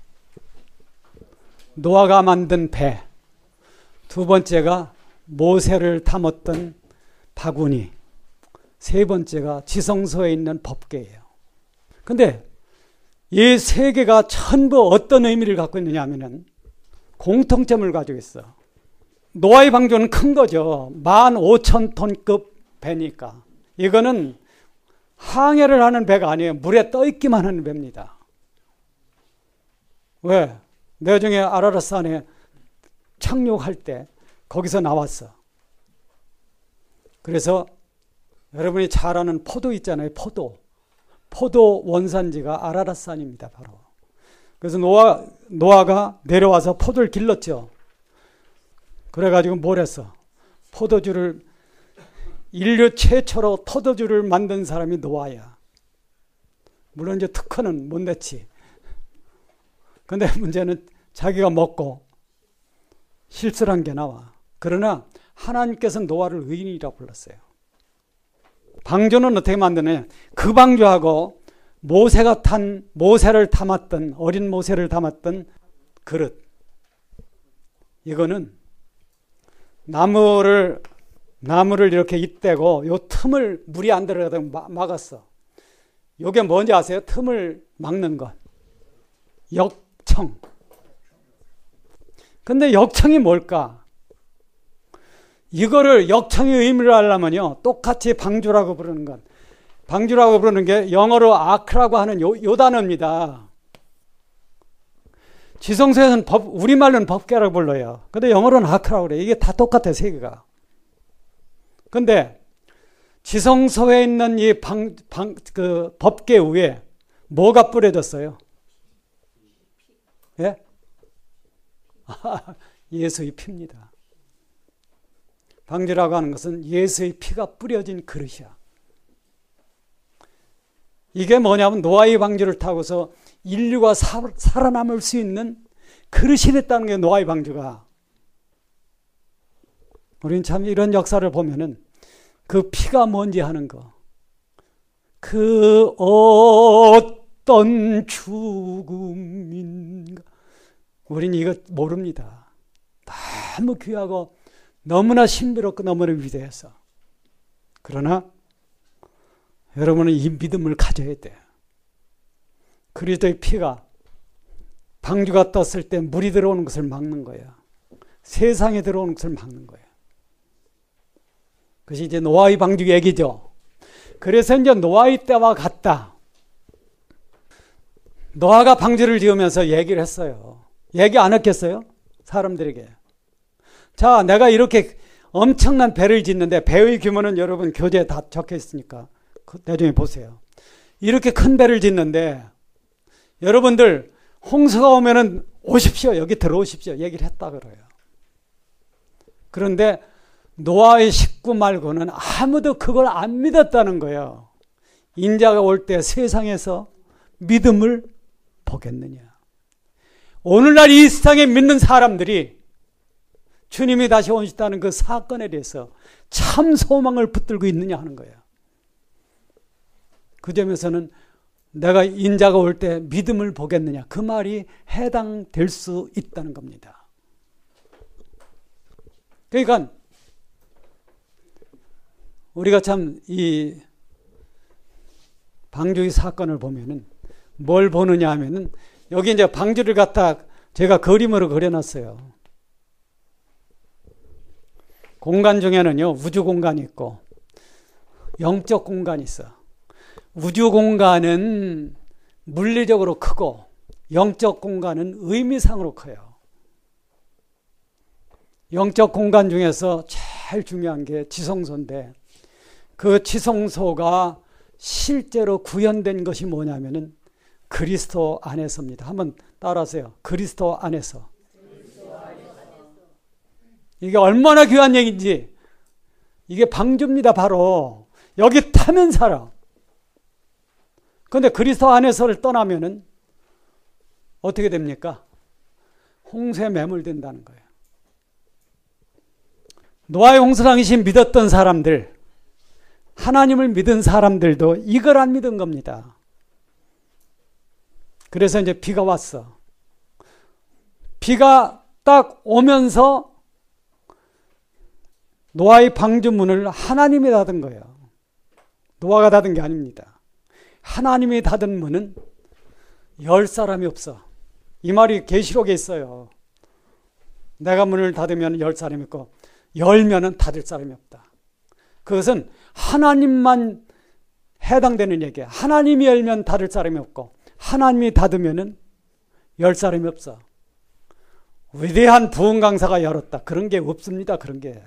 노아가 만든 배, 두 번째가 모세를 담았던 바구니, 세 번째가 지성소에 있는 법궤예요. 근데 이 세 개가 전부 어떤 의미를 갖고 있느냐 하면은 공통점을 가지고 있어. 노아의 방주는 큰 거죠. 15,000톤급 배니까. 이거는 항해를 하는 배가 아니에요. 물에 떠 있기만 하는 배입니다. 왜? 나중에 아라랏산에 착륙할 때 거기서 나왔어. 그래서 여러분이 잘 아는 포도 있잖아요. 포도 원산지가 아라랏산입니다. 바로. 그래서 노아가 내려와서 포도를 길렀죠. 그래가지고 뭘 했어? 인류 최초로 포도주를 만든 사람이 노아야. 물론 이제 특허는 못 냈지. 근데 문제는 자기가 먹고 실수를 한 게 나와. 그러나 하나님께서 노아를 의인이라고 불렀어요. 방주는 어떻게 만드느냐? 그 방주하고 모세를 담았던, 어린 모세를 담았던 그릇. 이거는 나무를 이렇게 잇대고 요 틈을 물이 안 들어가도록 막았어. 요게 뭔지 아세요? 틈을 막는 것. 역청. 근데 역청이 뭘까? 이거를 역청의 의미를 알려면요, 똑같이 방주라고 부르는 것. 방주라고 부르는 게 영어로 아크라고 하는 요 단어입니다. 지성소에서는 우리말로는 법궤라고 불러요. 근데 영어로는 아크라고 그래요. 이게 다 똑같아요, 세 개가. 근데 지성소에 있는 이 법궤 위에 뭐가 뿌려졌어요? 예? 예수의 피입니다. 방주라고 하는 것은 예수의 피가 뿌려진 그릇이야. 이게 뭐냐면 노아의 방주를 타고서 인류가 살아남을 수 있는 그릇이 됐다는 게 노아의 방주가. 우리는 참 이런 역사를 보면은 그 피가 뭔지 하는 거. 그 어떤 죽음인가. 우린 이거 모릅니다. 너무 귀하고 너무나 신비롭고 너무나 위대해서. 그러나 여러분은 이 믿음을 가져야 돼요. 그리스도의 피가 방주가 떴을 때 물이 들어오는 것을 막는 거예요. 세상에 들어오는 것을 막는 거예요. 그것이 이제 노아의 방주 얘기죠. 그래서 이제 노아의 때와 같다. 노아가 방주를 지으면서 얘기를 했어요. 얘기 안 했겠어요? 사람들에게. 자, 내가 이렇게 엄청난 배를 짓는데, 배의 규모는 여러분 교재에 다 적혀 있으니까 나중에 보세요. 이렇게 큰 배를 짓는데 여러분들 홍수가 오면은 오십시오. 여기 들어오십시오. 얘기를 했다 그래요. 그런데 노아의 식구 말고는 아무도 그걸 안 믿었다는 거예요. 인자가 올 때 세상에서 믿음을 보겠느냐. 오늘날 이 세상에 믿는 사람들이 주님이 다시 오시다는 그 사건에 대해서 참 소망을 붙들고 있느냐 하는 거예요. 그 점에서는 내가 인자가 올 때 믿음을 보겠느냐, 그 말이 해당될 수 있다는 겁니다. 그러니까 우리가 참 이 방주의 사건을 보면은 뭘 보느냐 하면은, 여기 이제 방주를 갖다 제가 그림으로 그려놨어요. 공간 중에는요, 우주 공간이 있고 영적 공간이 있어. 우주 공간은 물리적으로 크고 영적 공간은 의미상으로 커요. 영적 공간 중에서 제일 중요한 게 지성소인데, 그 지성소가 실제로 구현된 것이 뭐냐면은 그리스도 안에서입니다. 한번 따라하세요. 그리스도 안에서. 이게 얼마나 귀한 얘기인지. 이게 방주입니다. 바로 여기 타면 살아. 그런데 그리스도 안에서를 떠나면은 어떻게 됩니까? 홍수에 매몰된다는 거예요. 노아의 홍수당시 믿었던 사람들, 하나님을 믿은 사람들도 이걸 안 믿은 겁니다. 그래서 이제 비가 왔어. 비가 딱 오면서 노아의 방주문을 하나님이 닫은 거예요. 노아가 닫은 게 아닙니다. 하나님이 닫은 문은 열 사람이 없어. 이 말이 계시록에 있어요. 내가 문을 닫으면 열 사람이 있고 열면은 닫을 사람이 없다. 그것은 하나님만 해당되는 얘기야. 하나님이 열면 닫을 사람이 없고 하나님이 닫으면은 열 사람이 없어. 위대한 부흥 강사가 열었다. 그런 게 없습니다. 그런 게.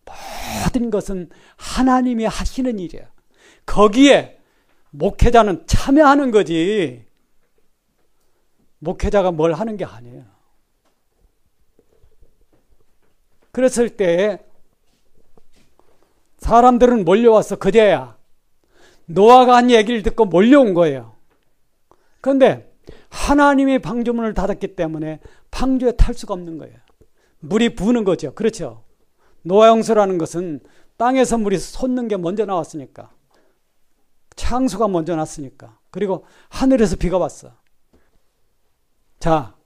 모든 것은 하나님이 하시는 일이야. 거기에 목회자는 참여하는 거지. 목회자가 뭘 하는 게 아니에요. 그랬을 때 사람들은 몰려와서 그제야 노아가 한 얘기를 듣고 몰려온 거예요. 그런데 하나님이 방주문을 닫았기 때문에 방주에 탈 수가 없는 거예요. 물이 부는 거죠. 그렇죠. 노아 홍수라는 것은 땅에서 물이 솟는 게 먼저 나왔으니까. 창수가 먼저 났으니까. 그리고 하늘에서 비가 왔어. 자,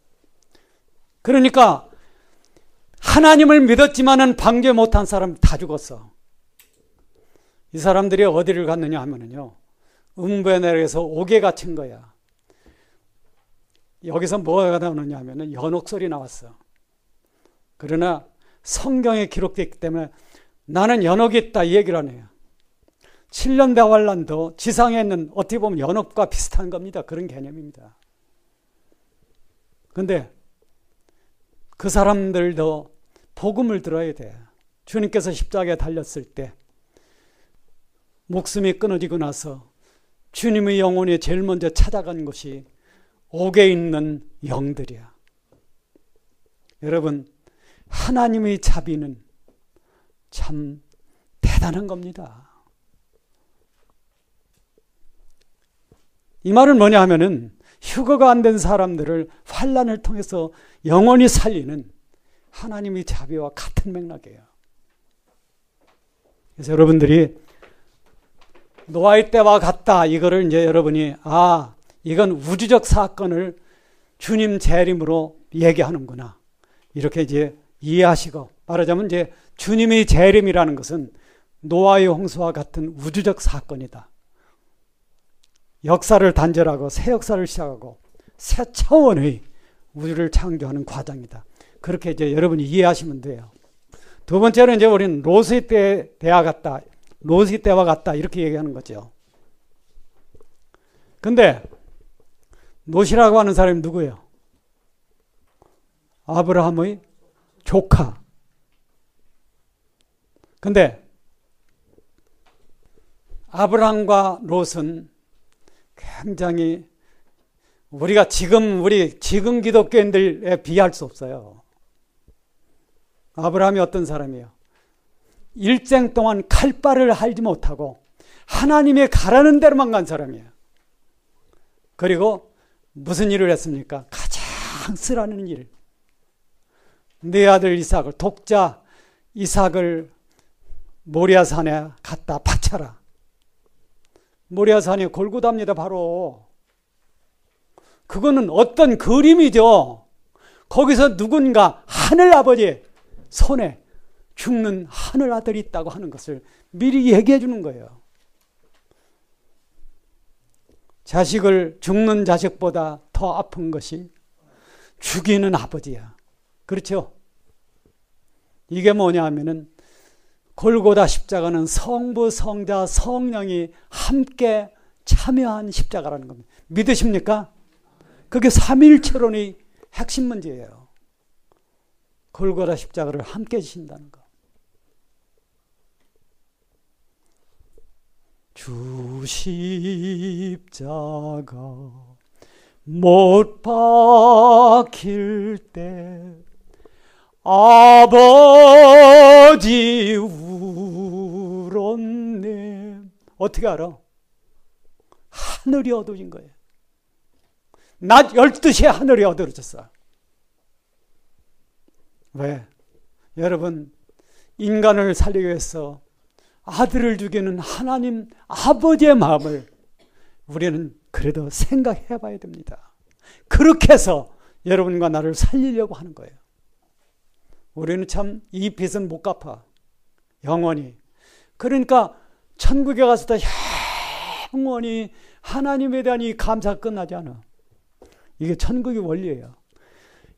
그러니까 하나님을 믿었지만은 방주에 못한 사람 다 죽었어. 이 사람들이 어디를 갔느냐 하면은요, 음부에 내려서 옥에 갇힌 거야. 여기서 뭐가 나오느냐 하면은 연옥 소리 나왔어. 그러나 성경에 기록되어 있기 때문에 나는 연옥이 있다 이 얘기를 하네요. 7년 대환란도 지상에 있는 어떻게 보면 연옥과 비슷한 겁니다. 그런 개념입니다. 그런데 그 사람들도 복음을 들어야 돼. 주님께서 십자가에 달렸을 때 목숨이 끊어지고 나서 주님의 영혼이 제일 먼저 찾아간 것이 옥에 있는 영들이야. 여러분, 하나님의 자비는 참 대단한 겁니다. 이 말은 뭐냐 하면은 휴거가 안 된 사람들을 환난을 통해서 영원히 살리는 하나님의 자비와 같은 맥락이에요. 그래서 여러분들이 노아의 때와 같다 이거를 이제 여러분이 이건 우주적 사건을 주님 재림으로 얘기하는구나 이렇게 이제 이해하시고, 말하자면 이제 주님의 재림이라는 것은 노아의 홍수와 같은 우주적 사건이다. 역사를 단절하고 새 역사를 시작하고 새 차원의 우주를 창조하는 과정이다. 그렇게 이제 여러분이 이해하시면 돼요. 두 번째로 이제 우리는 롯의 때와 같다. 롯의 때와 같다. 이렇게 얘기하는 거죠. 근데 롯이라고 하는 사람이 누구예요? 아브라함의 조카. 근데 아브라함과 롯은 굉장히 우리 지금 기독교인들에 비할 수 없어요. 아브라함이 어떤 사람이에요? 일생 동안 칼바를 할지 못하고 하나님의 가라는 대로만 간 사람이에요. 그리고 무슨 일을 했습니까? 가장 쓰라는 일. 네 아들 이삭을, 독자 이삭을 모리아산에 갖다 바쳐라. 모리아산이 골고다입니다. 바로 그거는 어떤 그림이죠. 거기서 누군가 하늘 아버지 손에 죽는 하늘 아들이 있다고 하는 것을 미리 얘기해 주는 거예요. 죽는 자식보다 더 아픈 것이 죽이는 아버지야. 그렇죠? 이게 뭐냐 하면은 골고다 십자가는 성부, 성자, 성령이 함께 참여한 십자가라는 겁니다. 믿으십니까? 그게 삼위일체론의 핵심 문제예요. 골고다 십자가를 함께 지신다는 거. 주 십자가 못 박힐 때 아버지 울었네. 어떻게 알아? 하늘이 어두워진 거예요. 낮 12시에 하늘이 어두워졌어. 왜? 여러분, 인간을 살리기 위해서 아들을 죽이는 하나님 아버지의 마음을 우리는 그래도 생각해 봐야 됩니다. 그렇게 해서 여러분과 나를 살리려고 하는 거예요. 우리는 참 이 빚은 못 갚아. 영원히. 그러니까 천국에 가서도 영원히 하나님에 대한 이 감사가 끝나지 않아. 이게 천국의 원리예요.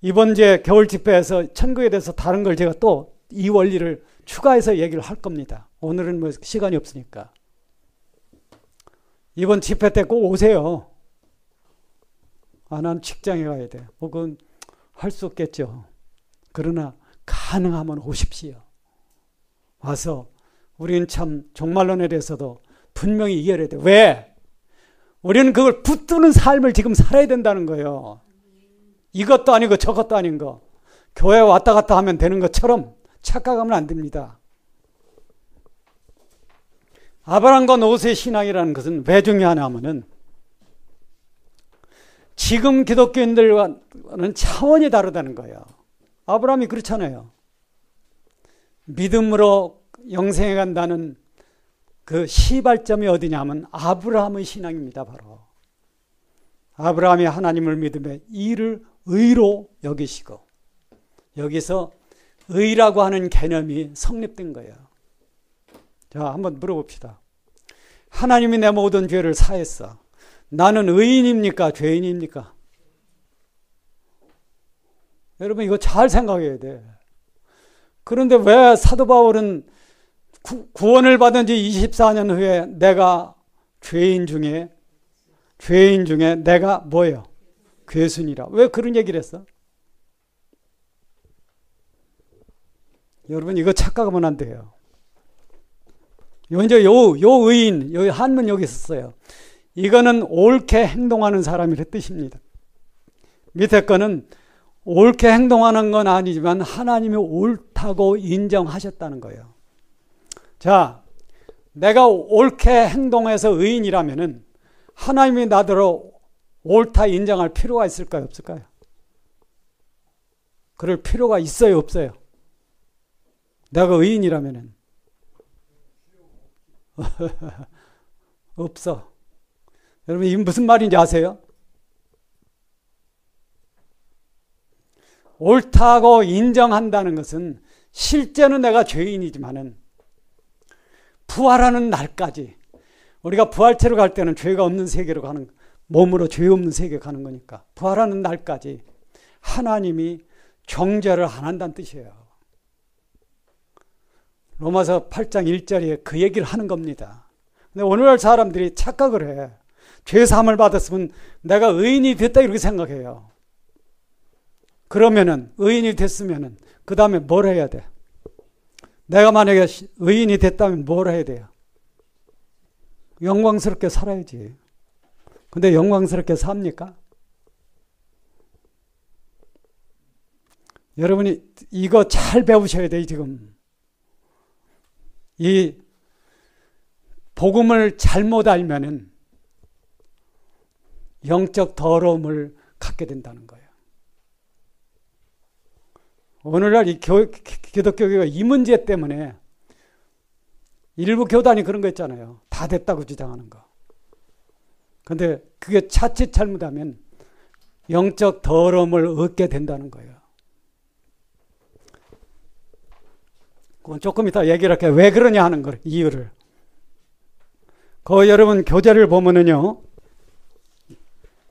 이번 이제 겨울 집회에서 천국에 대해서 다른 걸 제가 또 이 원리를 추가해서 얘기를 할 겁니다. 오늘은 뭐 시간이 없으니까. 이번 집회 때 꼭 오세요. 난 직장에 가야 돼. 뭐 그건 할 수 없겠죠. 그러나 가능하면 오십시오. 와서 우리는 참 종말론에 대해서도 분명히 이해해야 돼. 왜? 우리는 그걸 붙드는 삶을 지금 살아야 된다는 거예요. 이것도 아니고 저것도 아닌 거. 교회 왔다 갔다 하면 되는 것처럼 착각하면 안 됩니다. 아브라함과 노새의 신앙이라는 것은 왜 중요하냐 하면은 지금 기독교인들과는 차원이 다르다는 거예요. 아브라함이 그렇잖아요. 믿음으로 영생에 간다는 그 시발점이 어디냐면 아브라함의 신앙입니다. 바로 아브라함이 하나님을 믿음에 이를 의로 여기시고, 여기서 의라고 하는 개념이 성립된 거예요. 자, 한번 물어봅시다. 하나님이 내 모든 죄를 사했어. 나는 의인입니까? 죄인입니까? 여러분 이거 잘 생각해야 돼. 그런데 왜 사도 바울은 구원을 받은 지 24년 후에 내가 죄인 중에 내가 뭐예요? 괴순이라. 왜 그런 얘기를 했어? 여러분 이거 착각하면 안 돼요. 이제 요 의인, 요 한문 여기 있었어요. 이거는 옳게 행동하는 사람이란 뜻입니다. 밑에 거는 옳게 행동하는 건 아니지만 하나님이 옳다고 인정하셨다는 거예요. 자, 내가 옳게 행동해서 의인이라면은 하나님이 나더러 옳다 인정할 필요가 있을까요? 없을까요? 그럴 필요가 있어요? 없어요? 내가 의인이라면은 없어. 여러분 이게 무슨 말인지 아세요? 옳다고 인정한다는 것은 실제는 내가 죄인이지만은 부활하는 날까지, 우리가 부활체로 갈 때는 죄가 없는 세계로 가는, 몸으로 죄 없는 세계로 가는 거니까 부활하는 날까지 하나님이 정죄를 안 한다는 뜻이에요. 로마서 8장 1절에 그 얘기를 하는 겁니다. 근데 오늘날 사람들이 착각을 해. 죄 사함을 받았으면 내가 의인이 됐다 이렇게 생각해요. 그러면은 의인이 됐으면은 그 다음에 뭘 해야 돼? 내가 만약에 의인이 됐다면 뭘 해야 돼요? 영광스럽게 살아야지. 근데 영광스럽게 삽니까? 여러분이 이거 잘 배우셔야 돼요. 지금 이 복음을 잘못 알면은 영적 더러움을 갖게 된다는 거예요. 오늘날 이 기독교가 이 문제 때문에 일부 교단이 그런 거 있잖아요. 다 됐다고 주장하는 거. 근데 그게 자칫 잘못하면 영적 더러움을 얻게 된다는 거예요. 그건 조금 이따 얘기를 할게요. 왜 그러냐 하는 걸, 이유를. 그 여러분 교재를 보면은요,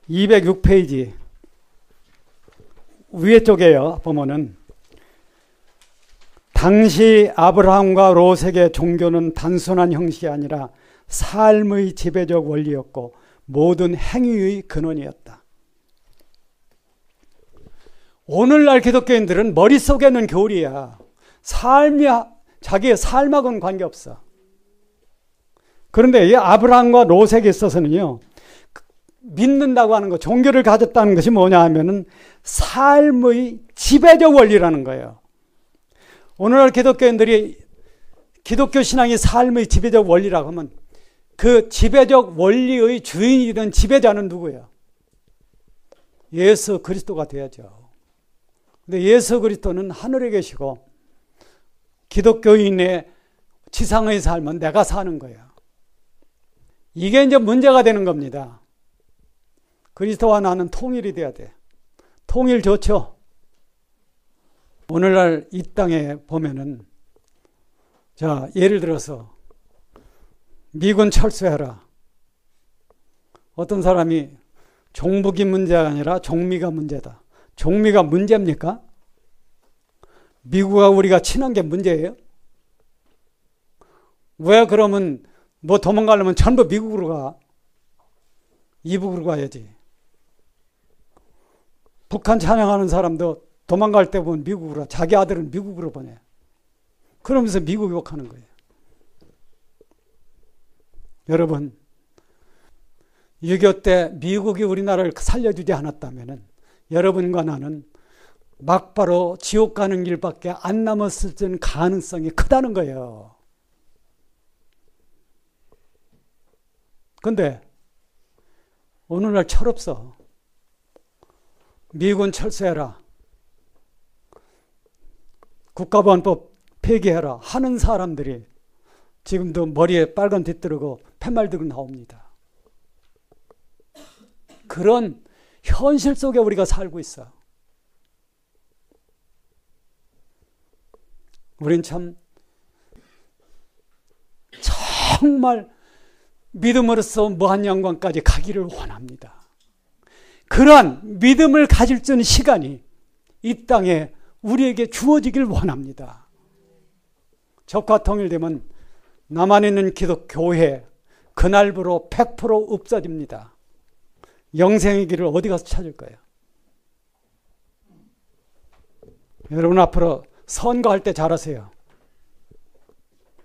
206페이지 위에 쪽에요 보면은, 당시 아브라함과 롯에게 종교는 단순한 형식이 아니라 삶의 지배적 원리였고 모든 행위의 근원이었다. 오늘날 기독교인들은 머릿속에는 교리야. 삶이 자기의 삶하고는 관계없어. 그런데 이 아브라함과 롯에게 있어서는요, 믿는다고 하는 거, 종교를 가졌다는 것이 뭐냐 하면은 삶의 지배적 원리라는 거예요. 오늘날 기독교인들이 기독교 신앙이 삶의 지배적 원리라고 하면 그 지배적 원리의 주인이든 지배자는 누구예요? 예수 그리스도가 돼야죠. 근데 예수 그리스도는 하늘에 계시고 기독교인의 지상의 삶은 내가 사는 거예요. 이게 이제 문제가 되는 겁니다. 그리스도와 나는 통일이 돼야 돼. 통일 좋죠. 오늘날 이 땅에 보면은, 자, 예를 들어서 미군 철수해라. 어떤 사람이 종북이 문제가 아니라 종미가 문제다. 종미가 문제입니까? 미국과 우리가 친한 게 문제예요? 왜 그러면 뭐 도망가려면 전부 미국으로 가? 이북으로 가야지. 북한 찬양하는 사람도 도망갈 때 보면 미국으로 가. 자기 아들은 미국으로 보내. 그러면서 미국 욕하는 거예요. 여러분, 6.25 때 미국이 우리나라를 살려주지 않았다면 여러분과 나는 막바로 지옥 가는 길밖에 안 남았을 가능성이 크다는 거예요. 근데 오늘날 철없어. 미군 철수해라. 국가보안법 폐기해라 하는 사람들이 지금도 머리에 빨간 띠뜨르고 팻말 들고 나옵니다. 그런 현실 속에 우리가 살고 있어. 우린 참 정말 믿음으로써 무한 영광까지 가기를 원합니다. 그러한 믿음을 가질 수 있는 시간이 이 땅에 우리에게 주어지길 원합니다. 적화 통일되면 남한에 있는 기독교회 그날부로 100% 없어집니다. 영생의 길을 어디 가서 찾을 거예요? 여러분 앞으로 선거할 때 잘하세요.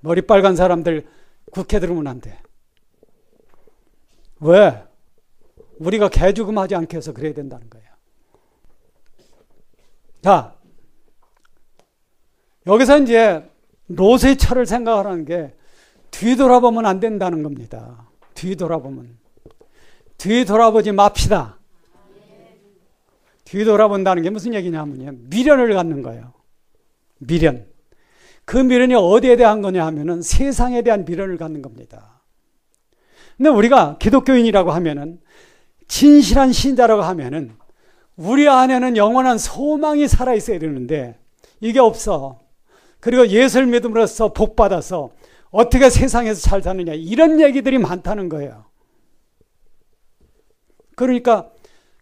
머리 빨간 사람들 국회 들어오면 안 돼. 왜? 우리가 개죽음하지 않게 해서 그래야 된다는 거예요. 자, 여기서 이제 노쇠철을 생각하라는 게 뒤돌아보면 안 된다는 겁니다. 뒤돌아보지 맙시다. 뒤돌아본다는 게 무슨 얘기냐면요. 미련을 갖는 거예요. 미련. 그 미련이 어디에 대한 거냐 하면은 세상에 대한 미련을 갖는 겁니다. 근데 우리가 기독교인이라고 하면은 진실한 신자라고 하면은 우리 안에는 영원한 소망이 살아 있어야 되는데 이게 없어. 그리고 예수를 믿음으로써 복 받아서 어떻게 세상에서 잘 사느냐 이런 얘기들이 많다는 거예요. 그러니까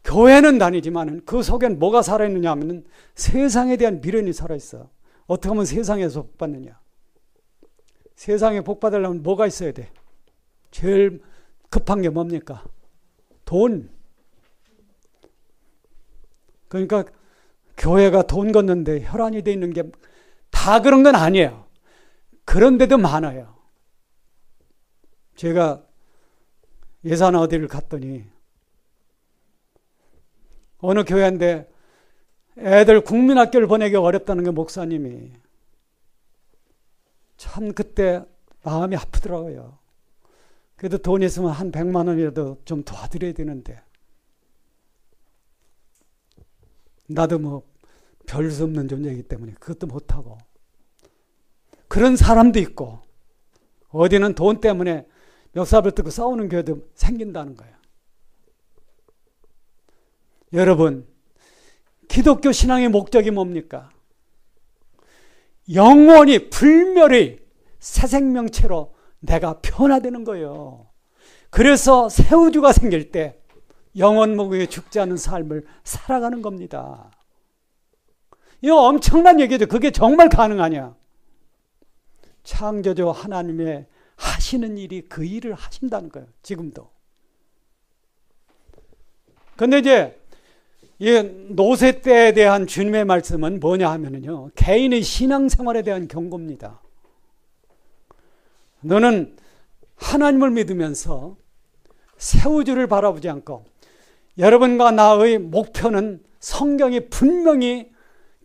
교회는 다니지만 그 속엔 뭐가 살아있느냐 하면 세상에 대한 미련이 살아있어. 어떻게 하면 세상에서 복 받느냐. 세상에 복 받으려면 뭐가 있어야 돼? 제일 급한 게 뭡니까? 돈. 그러니까 교회가 돈 걷는데 혈안이 돼 있는 게 다 그런 건 아니에요. 그런데도 많아요. 제가 예산 어디를 갔더니 어느 교회인데 애들 국민학교를 보내기 어렵다는 게 목사님이 참 그때 마음이 아프더라고요. 그래도 돈 있으면 한 100만 원이라도 좀 도와드려야 되는데 나도 뭐 별 수 없는 존재이기 때문에 그것도 못하고 그런 사람도 있고 어디는 돈 때문에 멱살을 뜯고 싸우는 교회도 생긴다는 거예요. 여러분, 기독교 신앙의 목적이 뭡니까? 영원히 불멸의 새 생명체로 내가 변화되는 거예요. 그래서 새 우주가 생길 때 영원 무궁에 죽지 않는 삶을 살아가는 겁니다. 이거 엄청난 얘기죠. 그게 정말 가능하냐? 창조주 하나님의 하시는 일이 그 일을 하신다는 거예요. 지금도. 근데 이제 이 노쇠 때에 대한 주님의 말씀은 뭐냐 하면요. 개인의 신앙생활에 대한 경고입니다. 너는 하나님을 믿으면서 새 우주를 바라보지 않고 여러분과 나의 목표는 성경이 분명히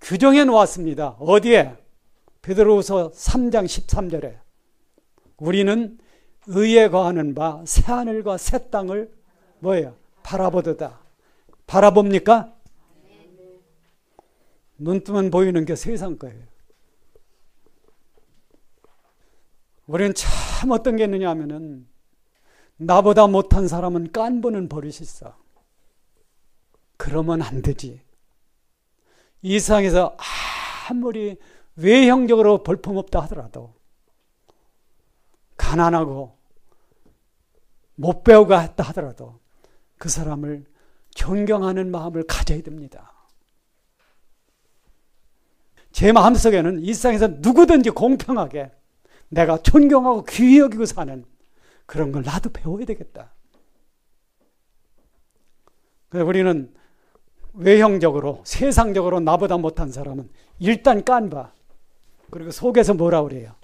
규정해 놓았습니다. 어디에? 베드로후서 3장 13절에 우리는 의에 거하는 바 새하늘과 새 땅을 뭐예요? 바라보도다. 바라봅니까? 눈 뜨면 보이는 게 세상 거예요. 우리는 참 어떤 게 있느냐 하면은 나보다 못한 사람은 깐보는 버릇이 있어. 그러면 안 되지. 이 세상에서 아무리 외형적으로 볼품없다 하더라도 가난하고 못 배우가 했다 하더라도 그 사람을 존경하는 마음을 가져야 됩니다. 제 마음속에는 이 세상에서 누구든지 공평하게 내가 존경하고 귀히 여기고 사는 그런 걸 나도 배워야 되겠다. 그래서 우리는 외형적으로 세상적으로 나보다 못한 사람은 일단 깐봐. 그리고 속에서 뭐라 그래요?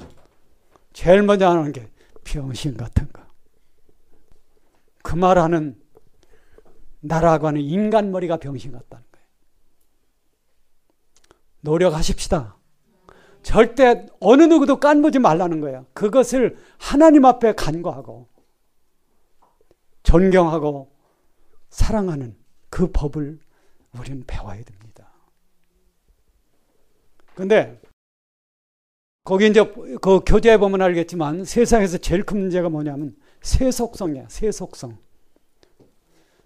제일 먼저 하는 게 병신 같은 거. 그 말하는 나라고 하는 인간 머리가 병신 같다는 거예요. 노력하십시다. 절대 어느 누구도 깐보지 말라는 거예요. 그것을 하나님 앞에 간구하고 존경하고 사랑하는 그 법을 우리는 배워야 됩니다. 근데 거기 이제 그 교재에 보면 알겠지만 세상에서 제일 큰 문제가 뭐냐면 세속성이야. 세속성.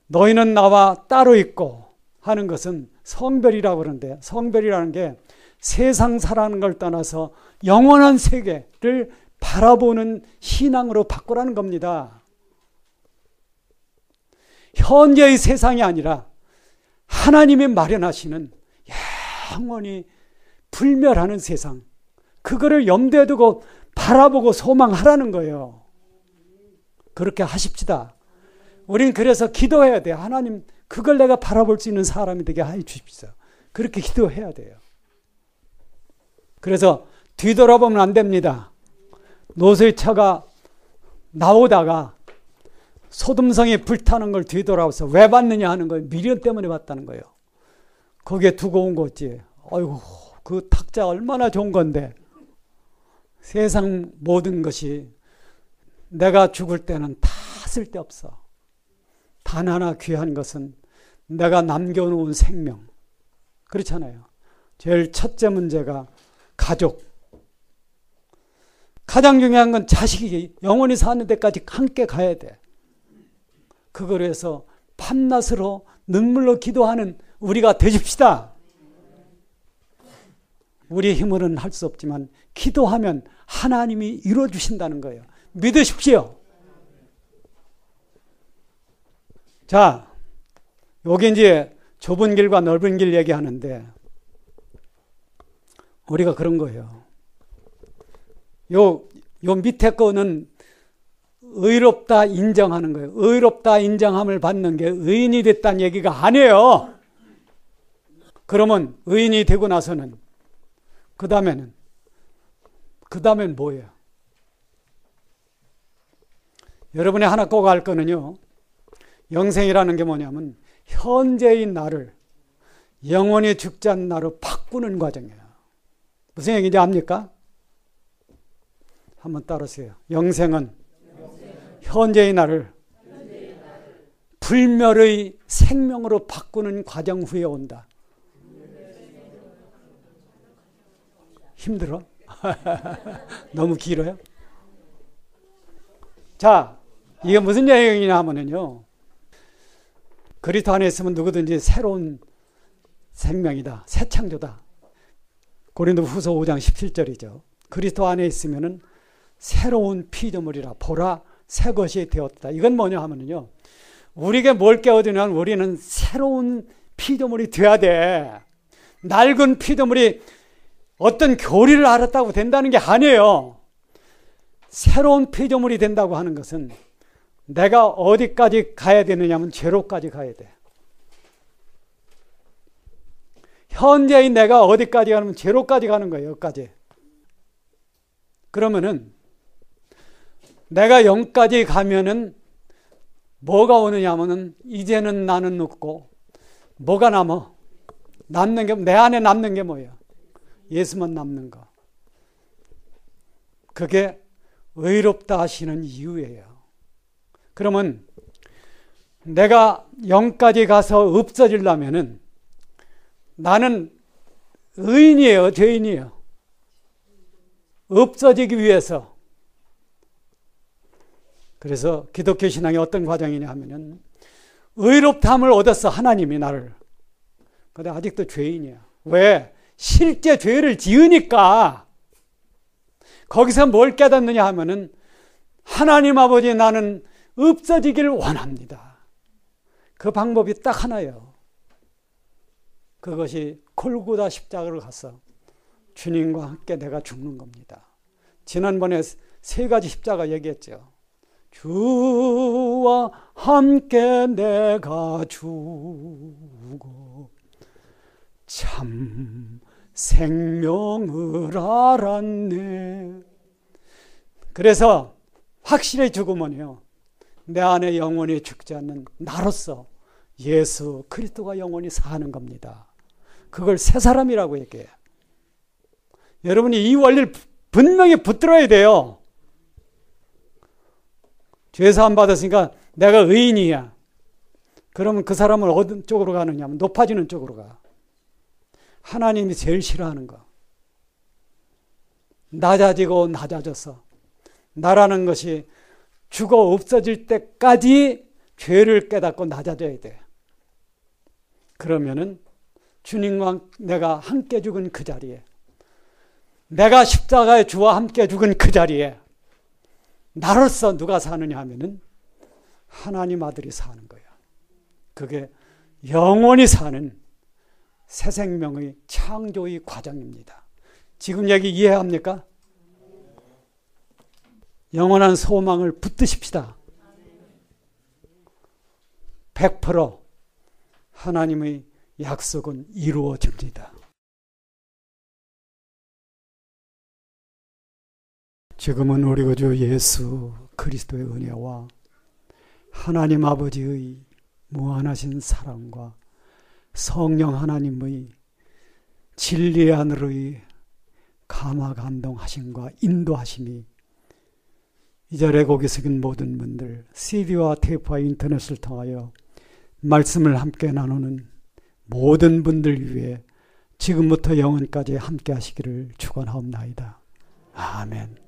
너희는 나와 따로 있고 하는 것은 성별이라고 그러는데 성별이라는 게 세상 살아가는 걸 떠나서 영원한 세계를 바라보는 신앙으로 바꾸라는 겁니다. 현재의 세상이 아니라 하나님이 마련하시는 영원히 불멸하는 세상, 그거를 염두에 두고 바라보고 소망하라는 거예요. 그렇게 하십시다. 우린 그래서 기도해야 돼요. 하나님, 그걸 내가 바라볼 수 있는 사람이 되게 해 주십시오. 그렇게 기도해야 돼요. 그래서 뒤돌아보면 안 됩니다. 노쇠차가 나오다가 소금성이 불타는 걸 뒤돌아서 왜 봤느냐 하는 거예요. 미련 때문에 봤다는 거예요. 거기에 두고 온 거지. 아이고, 그 탁자 얼마나 좋은 건데. 세상 모든 것이 내가 죽을 때는 다 쓸데없어. 단 하나 귀한 것은 내가 남겨놓은 생명. 그렇잖아요. 제일 첫째 문제가 가족. 가장 중요한 건 자식이 영원히 사는 데까지 함께 가야 돼. 그걸 해서 밤낮으로 눈물로 기도하는 우리가 되십시다. 우리의 힘으로는 할 수 없지만 기도하면 하나님이 이루어주신다는 거예요. 믿으십시오. 자, 여기 이제 좁은 길과 넓은 길 얘기하는데 우리가 그런 거예요. 요 밑에 거는 의롭다 인정하는 거예요. 의롭다 인정함을 받는 게 의인이 됐다는 얘기가 아니에요. 그러면 의인이 되고 나서는 그 다음엔 뭐예요? 여러분이 하나 꼭 알 거는요. 영생이라는 게 뭐냐면 현재의 나를 영원히 죽지 않는 나로 바꾸는 과정이에요. 무슨 얘기인지 압니까? 한번 따라하세요. 영생은 현재의 나를 불멸의 생명으로 바꾸는 과정 후에 온다. 힘들어? 너무 길어요? 자, 이게 무슨 얘기냐 하면요. 그리스도 안에 있으면 누구든지 새로운 생명이다. 새 창조다. 고린도후서 5장 17절이죠. 그리스도 안에 있으면은 새로운 피조물이라 보라 새 것이 되었다. 이건 뭐냐 하면요. 우리에게 뭘 깨워주냐면 우리는 새로운 피조물이 돼야 돼. 낡은 피조물이 어떤 교리를 알았다고 된다는 게 아니에요. 새로운 피조물이 된다고 하는 것은 내가 어디까지 가야 되느냐면 제로까지 가야 돼. 현재의 내가 어디까지 가면 제로까지 가는 거예요. 여기까지. 그러면은 내가 0까지 가면은 뭐가 오느냐 하면은 이제는 나는 없고 뭐가 남아? 남는 게 내 안에 남는 게 뭐예요? 예수만 남는 거. 그게 의롭다 하시는 이유예요. 그러면 내가 0까지 가서 없어지려면은 나는 의인이에요, 죄인이에요? 없어지기 위해서. 그래서 기독교 신앙이 어떤 과정이냐 하면은 의롭다함을 얻었어, 하나님이 나를. 근데 아직도 죄인이야. 왜? 실제 죄를 지으니까. 거기서 뭘 깨닫느냐 하면은 하나님 아버지 나는 없어지길 원합니다. 그 방법이 딱 하나예요. 그것이 골고다 십자가를 가서 주님과 함께 내가 죽는 겁니다. 지난번에 세 가지 십자가 얘기했죠. 주와 함께 내가 죽고 참 생명을 알았네. 그래서 확실히 죽으면요, 내 안에 영원히 죽지 않는 나로서 예수 그리스도가 영원히 사는 겁니다. 그걸 새 사람이라고 얘기해요. 여러분이 이 원리를 분명히 붙들어야 돼요. 죄사함 받았으니까 내가 의인이야. 그러면 그 사람은 어느 쪽으로 가느냐 하면 높아지는 쪽으로 가. 하나님이 제일 싫어하는 거. 낮아지고 낮아져서 나라는 것이 죽어 없어질 때까지 죄를 깨닫고 낮아져야 돼. 그러면은 주님과 내가 함께 죽은 그 자리에, 내가 십자가에 주와 함께 죽은 그 자리에 나로서 누가 사느냐 하면은 하나님 아들이 사는 거예요. 그게 영원히 사는 새 생명의 창조의 과정입니다. 지금 얘기 이해합니까? 영원한 소망을 붙드십시다. 100% 하나님의 약속은 이루어집니다. 지금은 우리 구주 예수 그리스도의 은혜와 하나님 아버지의 무한하신 사랑과 성령 하나님의 진리 안으로의 감화 감동하심과 인도하심이 이 자리에 고개 숙인 모든 분들, CD와 테이프와 인터넷을 통하여 말씀을 함께 나누는 모든 분들 위해 지금부터 영원까지 함께 하시기를 축원하옵나이다. 아멘.